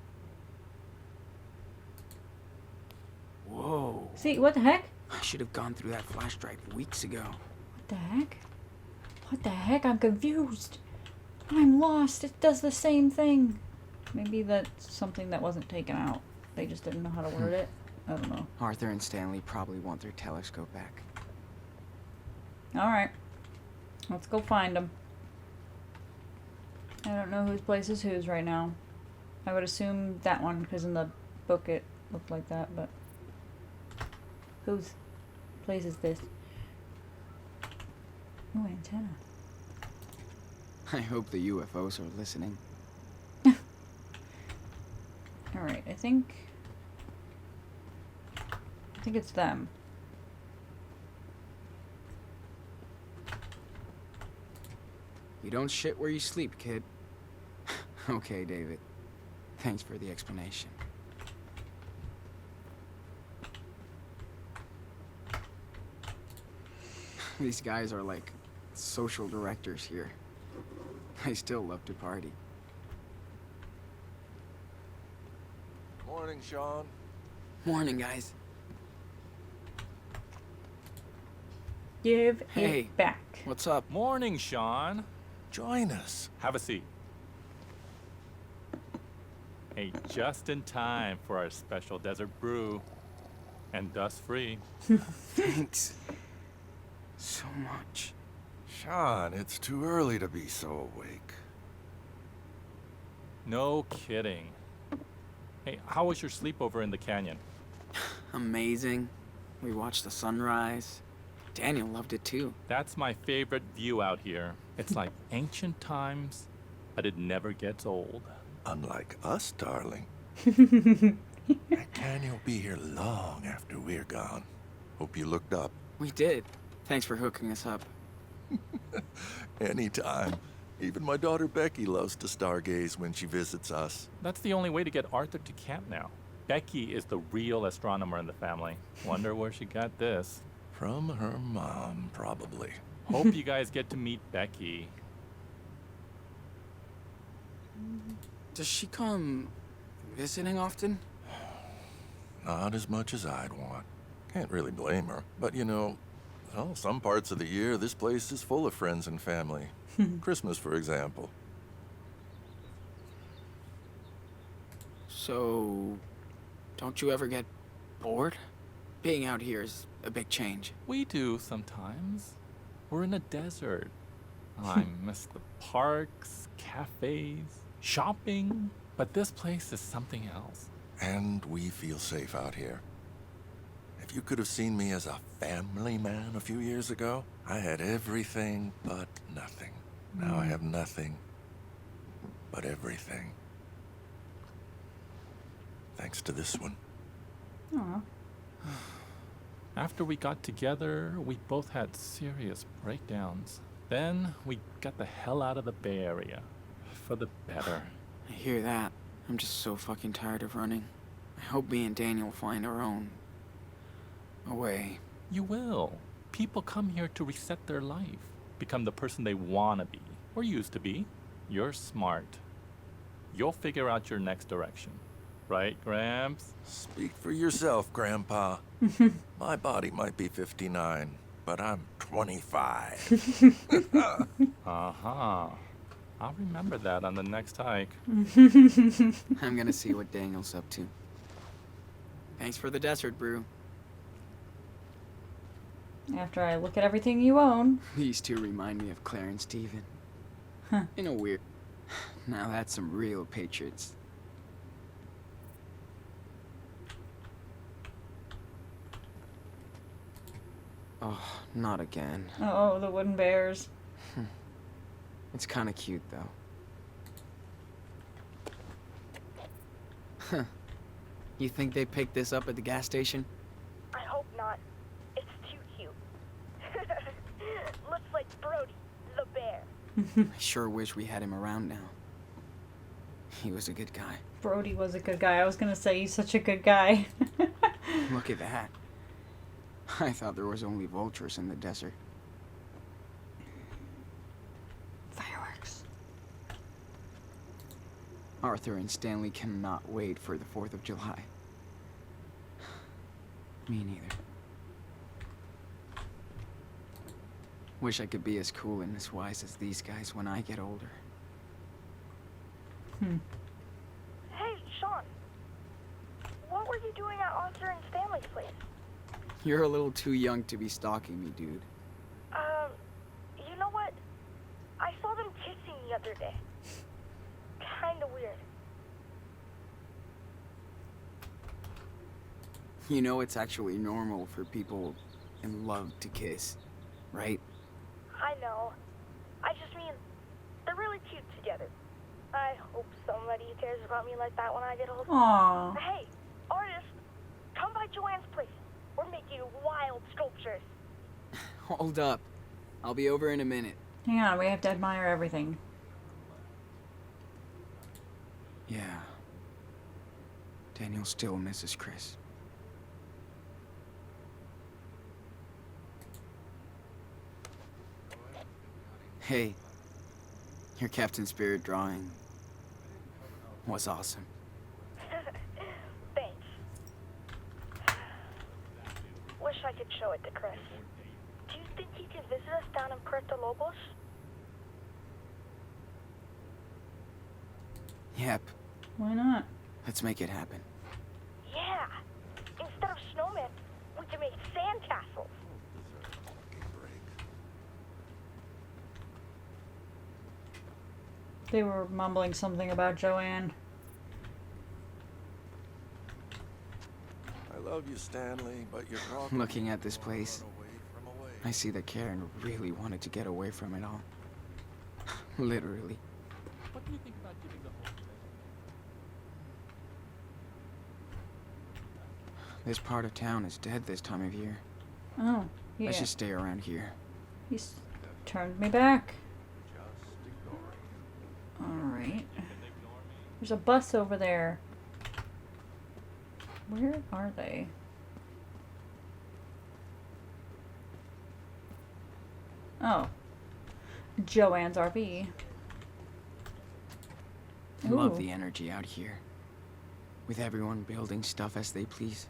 Whoa. See, what the heck? I should have gone through that flash drive weeks ago. What the heck? What the heck? I'm confused. I'm lost. It does the same thing. Maybe that's something that wasn't taken out. They just didn't know how to word it. I don't know. Arthur and Stanley probably want their telescope back. Alright. Let's go find them. I don't know whose place is whose right now. I would assume that one, because in the book it looked like that, but... Whose place is this? Oh, antenna. I hope the UFOs are listening. Alright, I think it's them. You don't shit where you sleep, kid. Okay, David. Thanks for the explanation. These guys are like social directors here. They still love to party. Morning, Sean. Morning, guys. Give Hey. it back. What's up? Morning, Sean. Join us. Have a seat. Hey, just in time for our special desert brew. And dust-free. Thanks. So much. Sean, it's too early to be so awake. No kidding. Hey, how was your sleepover in the canyon? Amazing. We watched the sunrise. Daniel loved it too. That's my favorite view out here. It's like ancient times, but it never gets old. Unlike us, darling. That canyon will be here long after we're gone. Hope you looked up. We did. Thanks for hooking us up. Anytime. Even my daughter Becky loves to stargaze when she visits us. That's the only way to get Arthur to camp now. Becky is the real astronomer in the family. Wonder where she got this. From her mom, probably. Hope you guys get to meet Becky. Does she come visiting often? Not as much as I'd want. Can't really blame her. But you know, well, some parts of the year, this place is full of friends and family. Christmas, for example. So, don't you ever get bored? Being out here is a big change. We do sometimes. We're in a desert. I miss the parks, cafes, shopping. But this place is something else. And we feel safe out here. If you could have seen me as a family man a few years ago, I had everything but nothing. Now I have nothing but everything. Thanks to this one. Aw. After we got together, we both had serious breakdowns. Then we got the hell out of the Bay Area. For the better. I hear that. I'm just so fucking tired of running. I hope me and Daniel find our own way. You will. People come here to reset their life, become the person they want to be, or used to be. You're smart. You'll figure out your next direction. Right, Gramps? Speak for yourself, Grandpa. My body might be 59, but I'm 25. Uh-huh. I'll remember that on the next hike. I'm gonna see what Daniel's up to. Thanks for the desert brew. After I look at everything you own. These two remind me of Claire and Steven. Huh. In a weird... Now that's some real patriots. Oh, not again. Oh, the wooden bears. It's kind of cute, though. Huh. You think they picked this up at the gas station? I hope not. It's too cute. Looks like Brody, the bear. I sure wish we had him around now. He was a good guy. Brody was a good guy. I was gonna say he's such a good guy. Look at that. I thought there was only vultures in the desert. Fireworks. Arthur and Stanley cannot wait for the 4th of July. Me neither. Wish I could be as cool and as wise as these guys when I get older. Hey, Sean. What were you doing at Arthur and Stanley's place? You're a little too young to be stalking me, dude. You know what? I saw them kissing the other day. Kinda weird. You know it's actually normal for people in love to kiss, right? I know. I just mean, they're really cute together. I hope somebody cares about me like that when I get old. Aww. Hey, artist, come by Joanne's place. We're making wild sculptures. Hold up. I'll be over in a minute. Hang on, we have to admire everything. Yeah. Daniel still misses Chris. Hey, your Captain Spirit drawing was awesome. Thanks. Wish I could show it to Chris. Do you think he can visit us down in Puerto Lobos? Yep, Why not? let's make it happen. Yeah. Instead of snowmen, we can make sandcastles. They were mumbling something about Joanne. I love you, Stanley, but you're talking Looking at this place, away from away. I see that Karen really wanted to get away from it all. Literally. What do you think about giving the whole This part of town is dead this time of year. Oh, yeah. I should stay around here. He's turned me back. Just ignore Alright. There's a bus over there. Where are they? Oh. Joanne's RV. Love Ooh. the energy out here. With everyone building stuff as they please.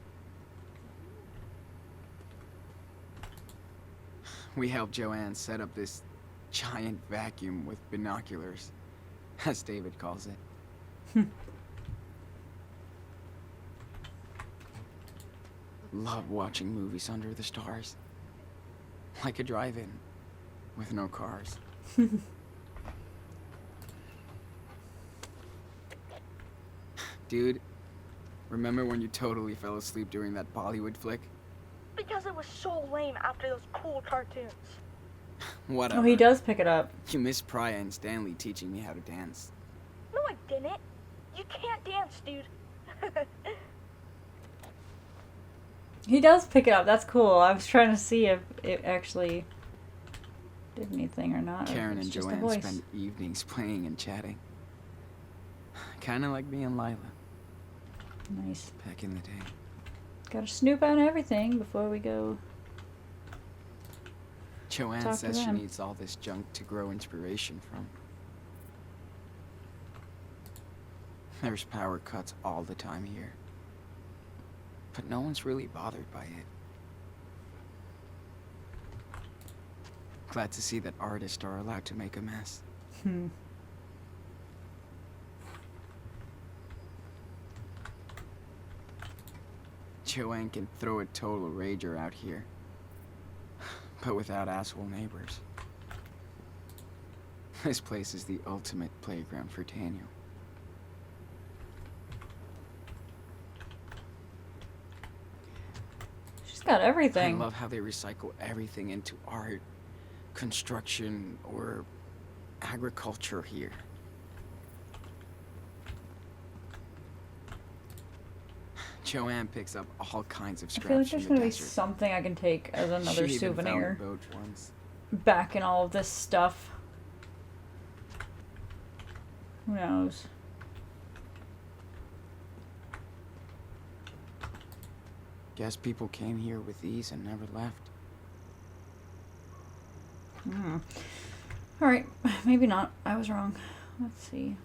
We helped Joanne set up this giant vacuum with binoculars, as David calls it. Love watching movies under the stars. Like a drive-in, with no cars. Dude, remember when you totally fell asleep during that Bollywood flick? Because it was so lame after those cool cartoons. Whatever. Oh, he does pick it up. You missed Priya and Stanley teaching me how to dance. No, I didn't. You can't dance, dude. He does pick it up. That's cool. I was trying to see if it actually did anything or not. Or if Karen it's and just a Joanne voice. spend evenings playing and chatting. Kinda like me and Lila Nice. back in the day. Gotta snoop on everything before we go. Joanne Talk to says she them. needs all this junk to grow inspiration from. There's power cuts all the time here. But no one's really bothered by it. Glad to see that artists are allowed to make a mess. Hmm. Joanne can throw a total rager out here. But without asshole neighbors. This place is the ultimate playground for Daniel. She's got everything. I love how they recycle everything into art, construction, or agriculture here. Joanne picks up all kinds of I scraps feel like from there's the gonna be desert. something I can take as another She even found souvenir a boat once. back in all of this stuff. Who knows? Guess people came here with these and never left. Hmm. Alright, maybe not. I was wrong. Let's see.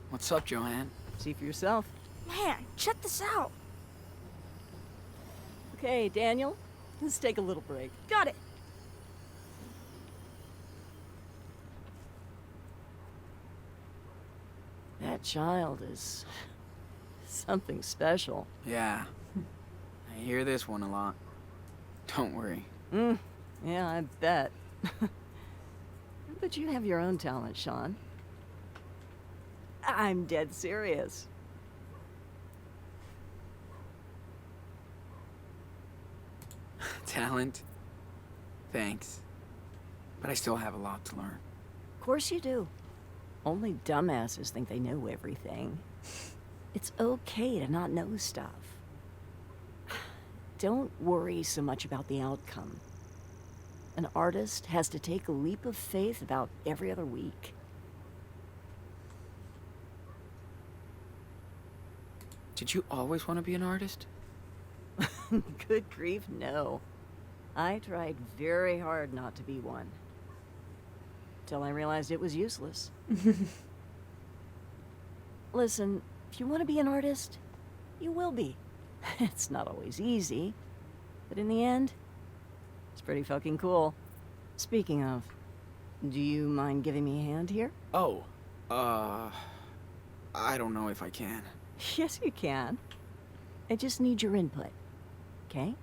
What's up, Joanne? See for yourself. Man, check this out. Okay, Daniel, let's take a little break. Got it. That child is something special. Yeah. I hear this one a lot. Don't worry. Yeah, I bet. But you have your own talent, Sean. I'm dead serious. Talent? Thanks. But I still have a lot to learn. Of course you do. Only dumbasses think they know everything. It's okay to not know stuff. Don't worry so much about the outcome. An artist has to take a leap of faith about every other week. Did you always want to be an artist? Good grief, no. I tried very hard not to be one. Till I realized it was useless. Listen, if you want to be an artist, you will be. It's not always easy, but in the end, it's pretty fucking cool. Speaking of, do you mind giving me a hand here? Oh, I don't know if I can. Yes, you can. I just need your input, okay?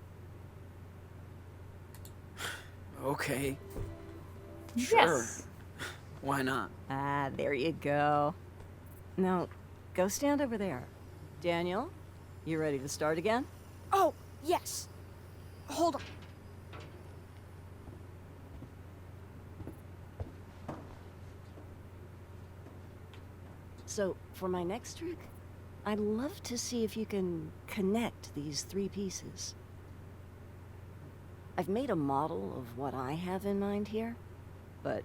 Okay. Sure. Yes. Why not? Ah, there you go. Now, go stand over there. Daniel, you ready to start again? Oh, yes. Hold on. So, for my next trick, I'd love to see if you can connect these three pieces. I've made a model of what I have in mind here, but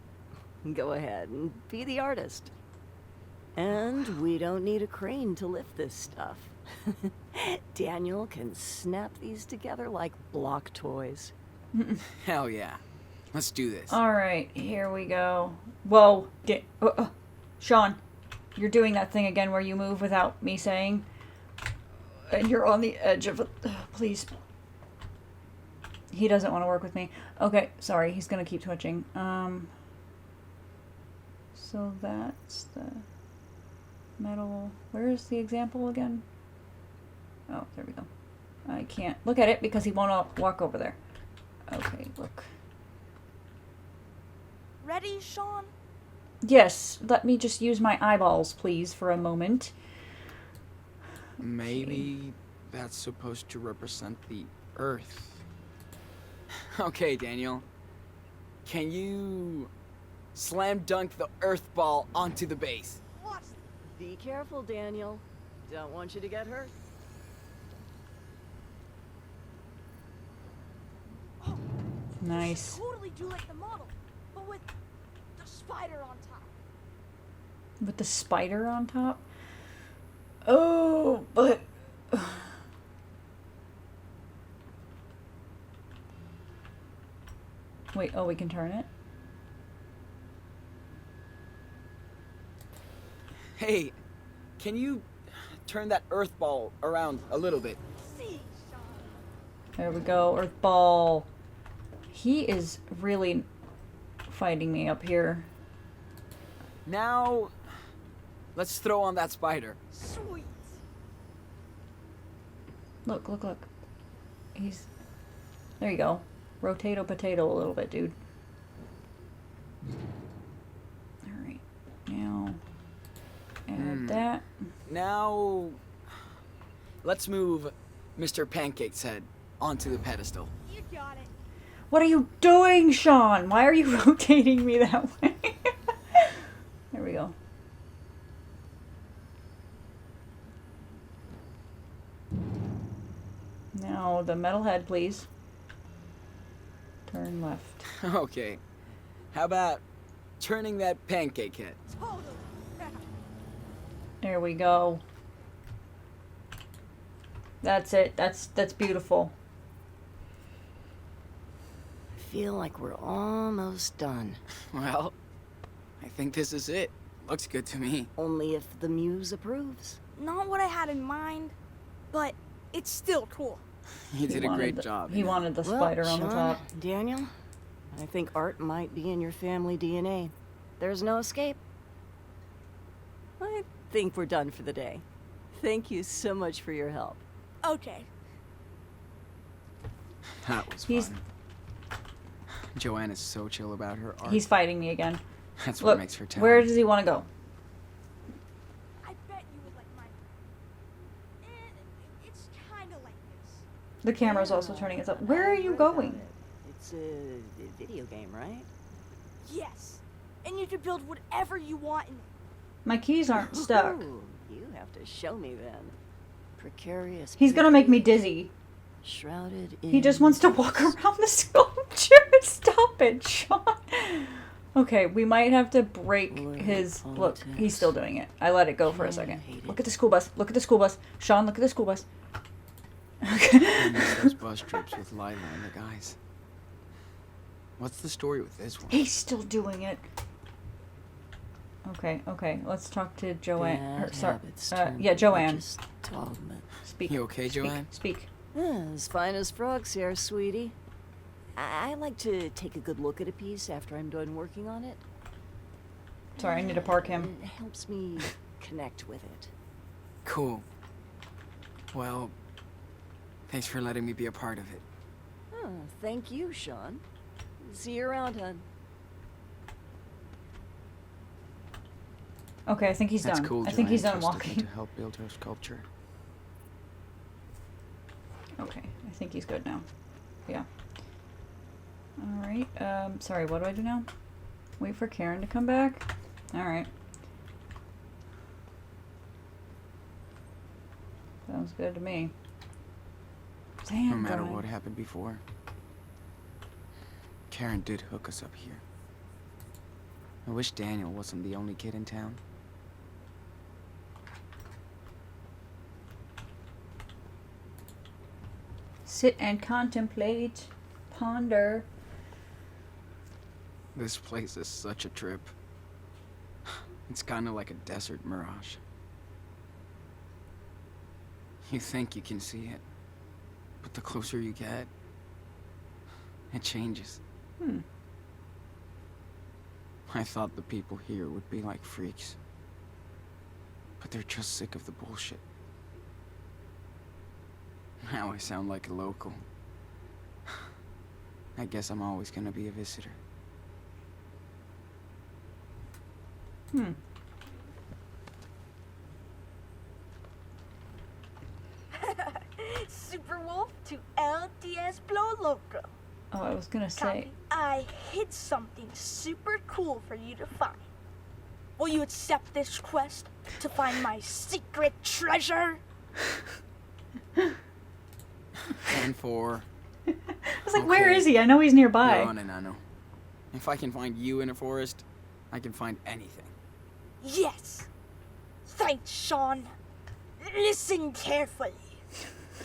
go ahead and be the artist. And we don't need a crane to lift this stuff. Daniel can snap these together like block toys. Hell yeah. Let's do this. Alright, here we go. Whoa. Sean, you're doing that thing again where you move without me saying. And you're on the edge of it. Please. He doesn't want to work with me. Okay, sorry, he's gonna keep twitching. So that's the metal. Where is the example again? Oh, there we go. I can't look at it because he won't walk over there. Okay, look. Ready, Sean? Yes, let me just use my eyeballs, please, for a moment. Maybe that's supposed to represent the Earth. Okay, Daniel. Can you slam dunk the earth ball onto the base. Watch. Be careful, Daniel. Don't want you to get hurt. Nice. Totally do like the model, but with the spider on top. With the spider on top? Oh, but... Wait, oh, we can turn it? Hey, can you turn that earth ball around a little bit? See, Sean. There we go, Earth Ball. He is really fighting me up here. Now, let's throw on that spider. Sweet. Look, look, look. He's... There you go. Rotato potato a little bit, dude. Alright. Now... Add that. Now, let's move Mr. Pancake's head onto the pedestal. You got it. What are you doing, Sean? Why are you rotating me that way? There we go. Now, the metal head, please. Turn left. Okay, how about turning that pancake head? Totally. There we go. That's it. That's beautiful. I feel like we're almost done. Well, I think this is it. Looks good to me. Only if the muse approves. Not what I had in mind, but it's still cool. You did a wanted great the- job. He wanted the spider on the Sean, top. Daniel, I think art might be in your family DNA. There's no escape. I think we're done for the day. Thank you so much for your help. Okay. That was He's- fun. Joanne is so chill about her art. He's fighting me again. That's what Look, makes her talented. where does he want to go? I bet you would like mine. It's kind of like this. The camera's also turning us up. Where are you Heard about going? it. It's a video game, right? Yes. And you can build whatever you want in it. My keys aren't stuck. Ooh, you have to show me then. Precarious. He's gonna make me people, dizzy. Shrouded in. He just wants to walk around the sculpture. Stop it, Sean. Okay, we might have to break his... Look, he's still doing it. I let it go for a second. Look at the school bus. Look at the school bus. Sean, look at the school bus. I miss those bus trips with Lila and the guys. What's the story with this one? He's still doing it. Okay, okay. Let's talk to Joanne. Bad Sorry. habits Yeah, turn Joanne. religious dogma. Speak. You okay, Speak. Joanne? Speak. As fine as frogs here, sweetie. I like to take a good look at a piece after I'm done working on it. Sorry, I need to park him. It helps me connect with it. Cool. Well, thanks for letting me be a part of it. Oh, thank you, Sean. See you around, hon. Okay, I think he's That's done. cool. I think he's done Joanne trusted me walking. to help build her sculpture. Okay, I think he's good now. Yeah. Alright, sorry, what do I do now? Wait for Karen to come back? Alright. Sounds good to me. Damn, No matter guy. what happened before, Karen did hook us up here. I wish Daniel wasn't the only kid in town. Sit and contemplate. Ponder. This place is such a trip. It's kind of like a desert mirage. You think you can see it, but the closer you get, it changes. I thought the people here would be like freaks, but they're just sick of the bullshit. Now I sound like a local. I guess I'm always gonna be a visitor. Super Wolf to El Diablo Loco. Oh, I was gonna say. Copy. I hid something super cool for you to find. Will you accept this quest to find my secret treasure? 10-4. I was like, where Okay. is he? I know he's nearby. You're on it, Nano. If I can find you in a forest, I can find anything. Yes. Thanks, Sean. Listen carefully.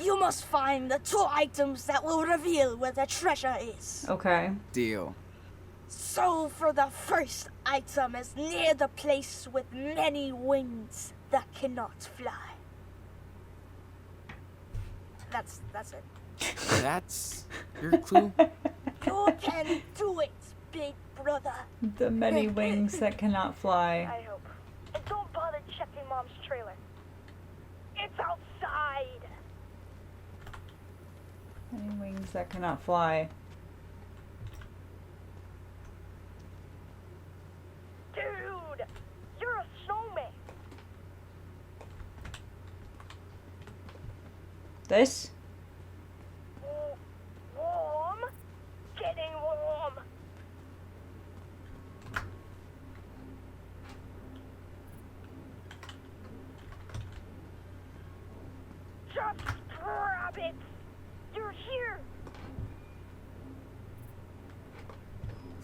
You must find the 2 items that will reveal where the treasure is. Okay. Deal. So for the first item is near the place with many wings that cannot fly. That's it. That's your clue? You can do it, big brother. The many wings that cannot fly. I hope. And don't bother checking Mom's trailer. It's outside. Many wings that cannot fly. Dude, you're a snowman. This? Warm? Getting warm. Just grab it. You're here.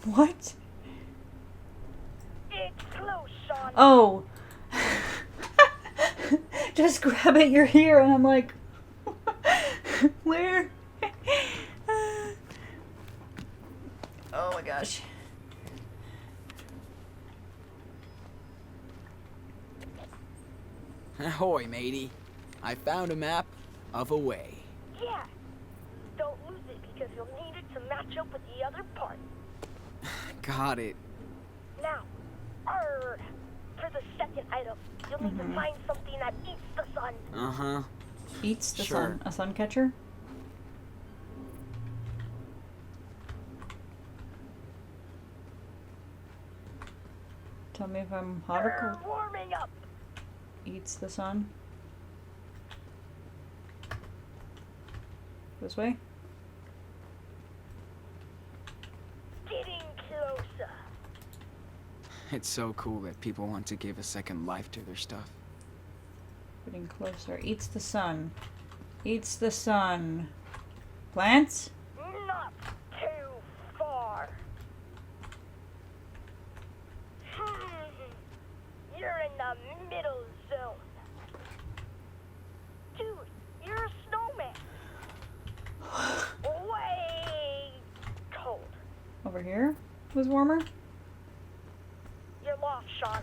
What? It's close, Sean. Oh. Just grab it, you're here. And I'm like, where? Oh my gosh. Ahoy, matey. I found a map of a way. Yeah. Don't lose it because you'll need it to match up with the other part. Got it. Now, for the second item, you'll need to find something that eats the sun. Uh-huh. Eats the Sure. sun. A sun catcher? Tell me if I'm hot or You're cold. warming up. Eats the sun. This way? Getting closer. It's so cool that people want to give a second life to their stuff. Getting closer. Eats the sun. Eats the sun. Plants? Not too far. You're in the middle zone. Dude, you're a snowman. Way cold. Over here was warmer? You're lost, Sean.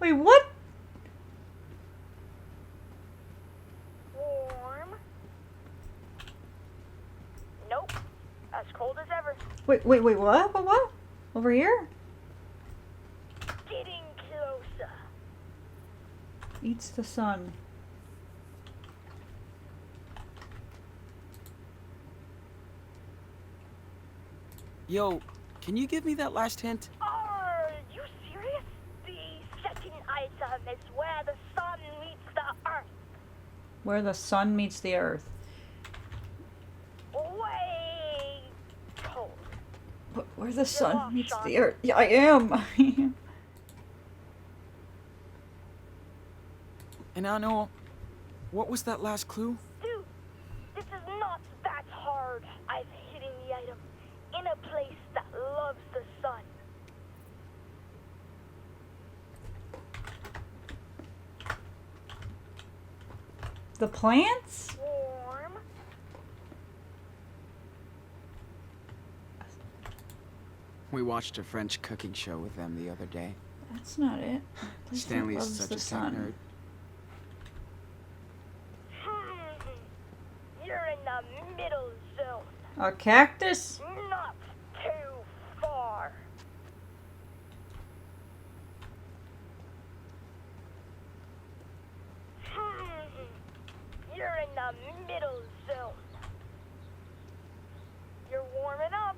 Wait, what? Warm. Nope. As cold as ever. Wait, what? What? Over here? Getting closer. Eats the sun. Yo, can you give me that last hint? Are you serious? The second item is where the sun meets the earth. Where the sun meets the earth. Way cold. Where the sun lost, meets Sean. the earth. Yeah, I am. And I know. What was that last clue? Dude, this is not that hard. I've hidden the item in a place that loves the sun. The plants? Warm. We watched a French cooking show with them the other day. That's not it. Place that Stanley is loves such the a tech sun. nerd. You're in the middle zone. A cactus? Not too far. You're in the middle zone. You're warming up.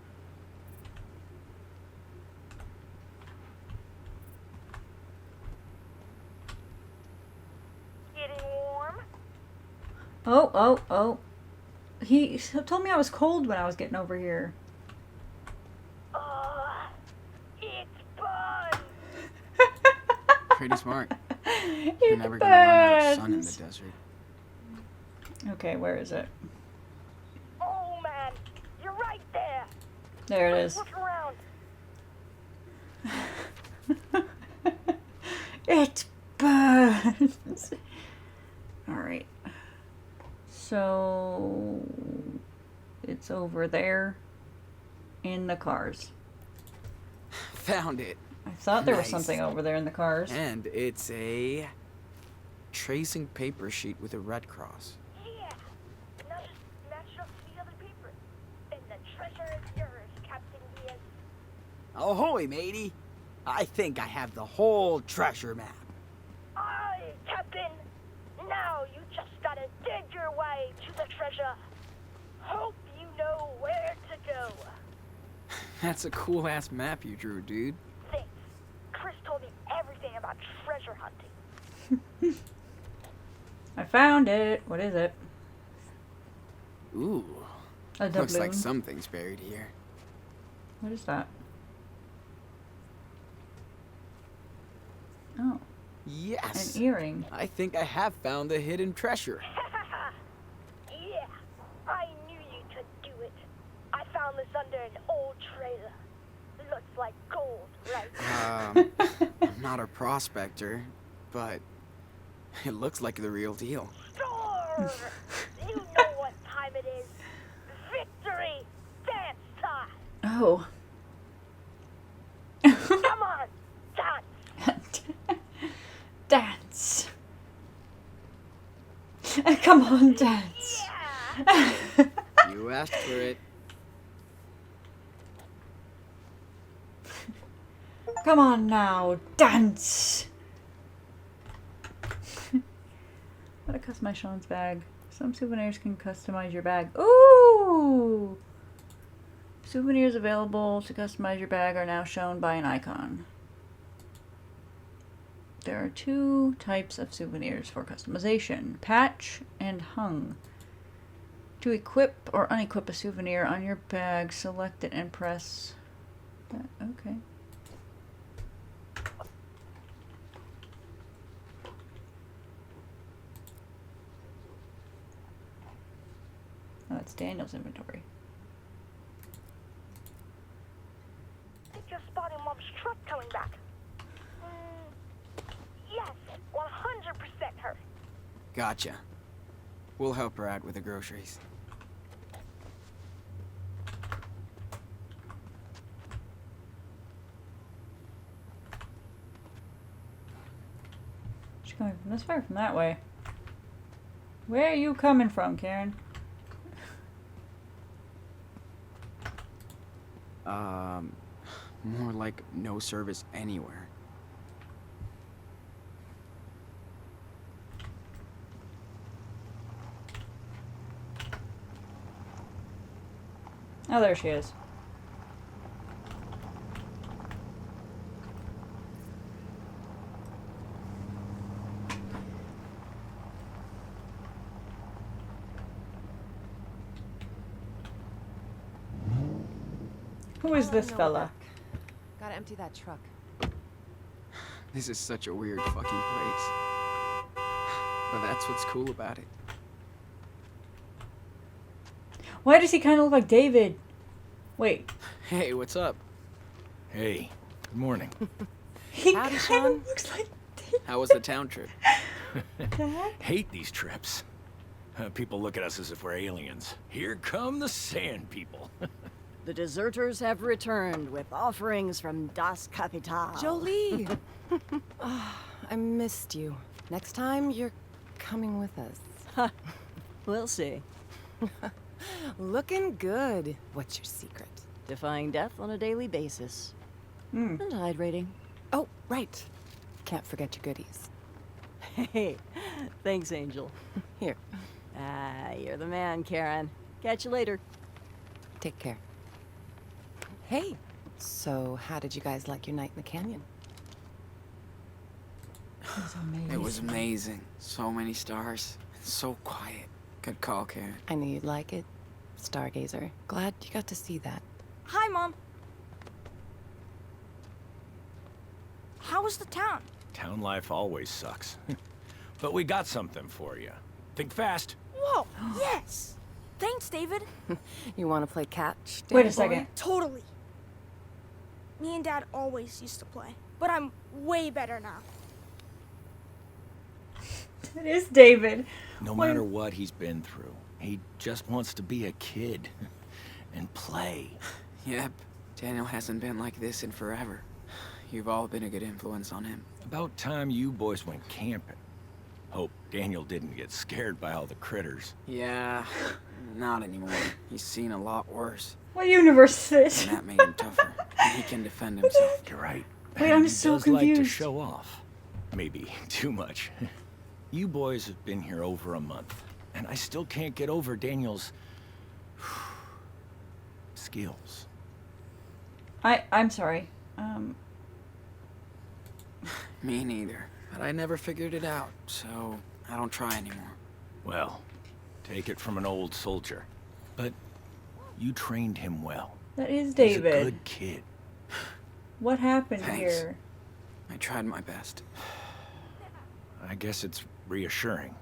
Getting warm. Oh, oh, oh. He told me I was cold when I was getting over here. It's fun. Pretty smart. You're It never gonna run out of sun in the burns. desert. Okay, where is it? Oh man, you're right there. There it is. Look around. It burns. Alright. So it's over there in the cars. Found it. I thought there was Nice. something over there in the cars. And it's a tracing paper sheet with a red cross. Yeah. Now just match up to the other paper. And the treasure is yours, Captain Diaz. Ahoy, matey. I think I have the whole treasure map. Aye, Captain. Now you just gotta dig your way to the treasure. Hope you know where to go. That's a cool ass map you drew, dude. Thanks. Chris told me everything about treasure hunting. I found it. What is it? Ooh. A Looks like doubloon. something's buried here. What is that? Oh, Yes. an earring. I think I have found the hidden treasure. Yeah, I knew you could do it. I found this under an old trailer. Looks like gold, right? I'm not a prospector, but it looks like the real deal. Sure! You know what time it is. Victory! Dance time! Oh. Come on, dance! Dance. Come on, dance. Yeah! You asked for it. Come on now, dance. How to customize Sean's bag. Some souvenirs can customize your bag. Ooh! Souvenirs available to customize your bag are now shown by an icon. There are two types of souvenirs for customization, patch and hung. To equip or unequip a souvenir on your bag, select it and press that. Okay. Oh, that's Daniel's inventory. I just spotted Mom's truck coming back. Yes, 100% her. Gotcha. We'll help her out with the groceries. She's coming from this way or from that way? Where are you coming from, Karen? More like no service anywhere. Oh, there she is. Who is this fella? Gotta empty that truck. This is such a weird fucking place. But that's what's cool about it. Why does he kind of look like David? Wait, Hey, what's up? Hey, good morning. he Howdy, kind Sean. of looks like David. How was the town trip? Dad? Hate these trips. People look at us as if we're aliens. Here come the sand people. The deserters have returned with offerings from Das Kapital. Jolie! I missed you. Next time, you're coming with us. We'll see. Looking good. What's your secret? Defying death on a daily basis. Hmm. And hydrating. Oh, right. Can't forget your goodies. Hey, thanks, Angel. Here, Ah, you're the man, Karen. Catch you later. take care. Hey, so how did you guys like your night in the canyon? That's amazing. It was amazing. So many stars. And so quiet. Good call, Karen. I knew you'd like it. Stargazer. Glad you got to see that. Hi, Mom. How was the town? Town life always sucks. But we got something for you. Think fast. Whoa, yes. Thanks, David. You want to play catch? Wait a Danny boy? second. Totally. Me and Dad always used to play, but I'm way better now. It is David. No Wait. matter what he's been through, he just wants to be a kid and play. Yep. Daniel hasn't been like this in forever. You've all been a good influence on him. About time you boys went camping. Hope Daniel didn't get scared by all the critters. Yeah, not anymore. He's seen a lot worse. What universe is this? And that made him tougher. And he can defend himself. You're right. Wait, And I'm he so does like to confused. show off. Maybe too much. You boys have been here over a month, and I still can't get over Daniel's skills. I'm sorry. Me neither. But I never figured it out, so I don't try anymore. Well, take it from an old soldier. But you trained him well. That is He's a David. good kid. What happened Thanks. here? I tried my best. I guess it's reassuring.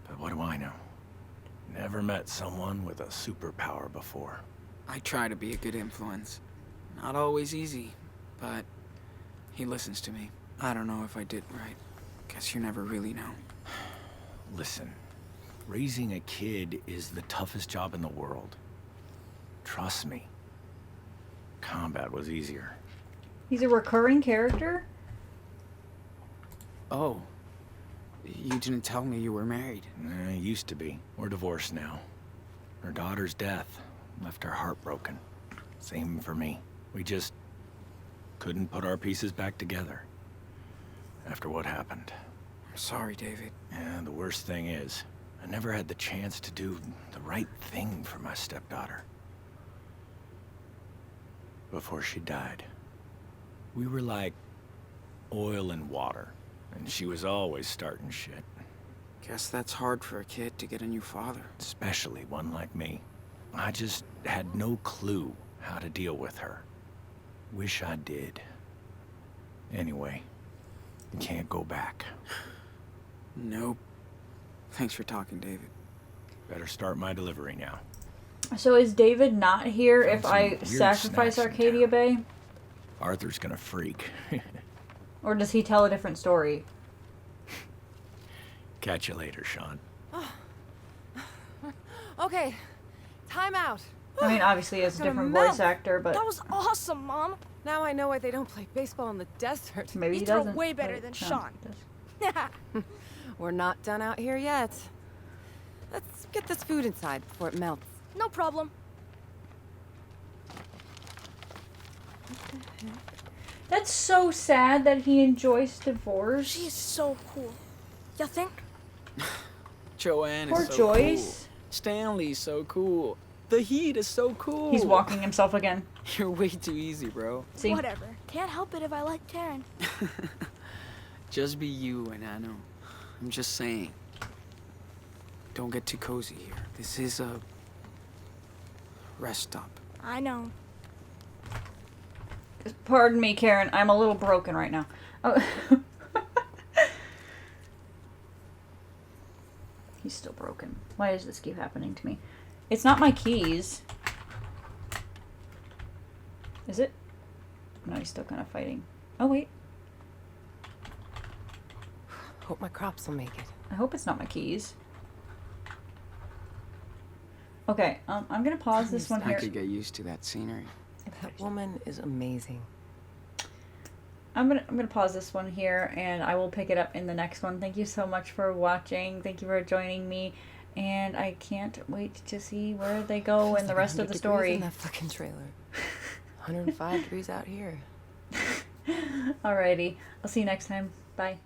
But what do I know? Never met someone with a superpower before. I try to be a good influence. Not always easy, but he listens to me. I don't know if I did right. Guess you never really know. Listen, raising a kid is the toughest job in the world. Trust me. Combat was easier. He's a recurring character? Oh. You didn't tell me you were married. Used to be. We're divorced now. Her daughter's death left her heartbroken. Same for me. We just couldn't put our pieces back together after what happened. I'm sorry, David. And the worst thing is, I never had the chance to do the right thing for my stepdaughter. Before she died, we were like oil and water, and she was always starting shit. Guess that's hard for a kid to get a new father. Especially one like me. I just had no clue how to deal with her. Wish I did. Anyway, you can't go back. Nope. Thanks for talking, David. Better start my delivery now. So is David not here Found if some I weird sacrifice snacks in Arcadia town. Bay? Arthur's gonna freak. Or does he tell a different story? Catch you later, Sean. Okay, time out. I mean, obviously, it's a Gonna different melt. voice actor, but That was awesome, Mom. Now I know why they don't play baseball in the desert. maybe You he throw doesn't. way better but than Sean Sean. does. We're not done out here yet. Let's get this food inside before it melts. No problem. That's so sad that he enjoys divorce. She is so cool. You think? Joanne Poor is so Joyce. cool. Stanley's so cool. The Heat is so cool. He's walking himself again. You're way too easy, bro. See? Whatever. Can't help it if I like Karen. Just be you and I know. I'm just saying. Don't get too cozy here. This is a rest stop. I know. Pardon me, Karen. I'm a little broken right now. Oh. He's still broken. Why does this keep happening to me? It's not my keys. Is it? No, he's still kind of fighting. Oh, wait. Hope my crops will make it. I hope it's not my keys. Okay, I'm gonna pause this one I here. could get used to that scenery. That woman is amazing. I'm gonna pause this one here, and I will pick it up in the next one. Thank you so much for watching. Thank you for joining me, and I can't wait to see where they go in the rest of the 100 degrees story. in that fucking trailer. 105 degrees out here. Alrighty, I'll see you next time. Bye.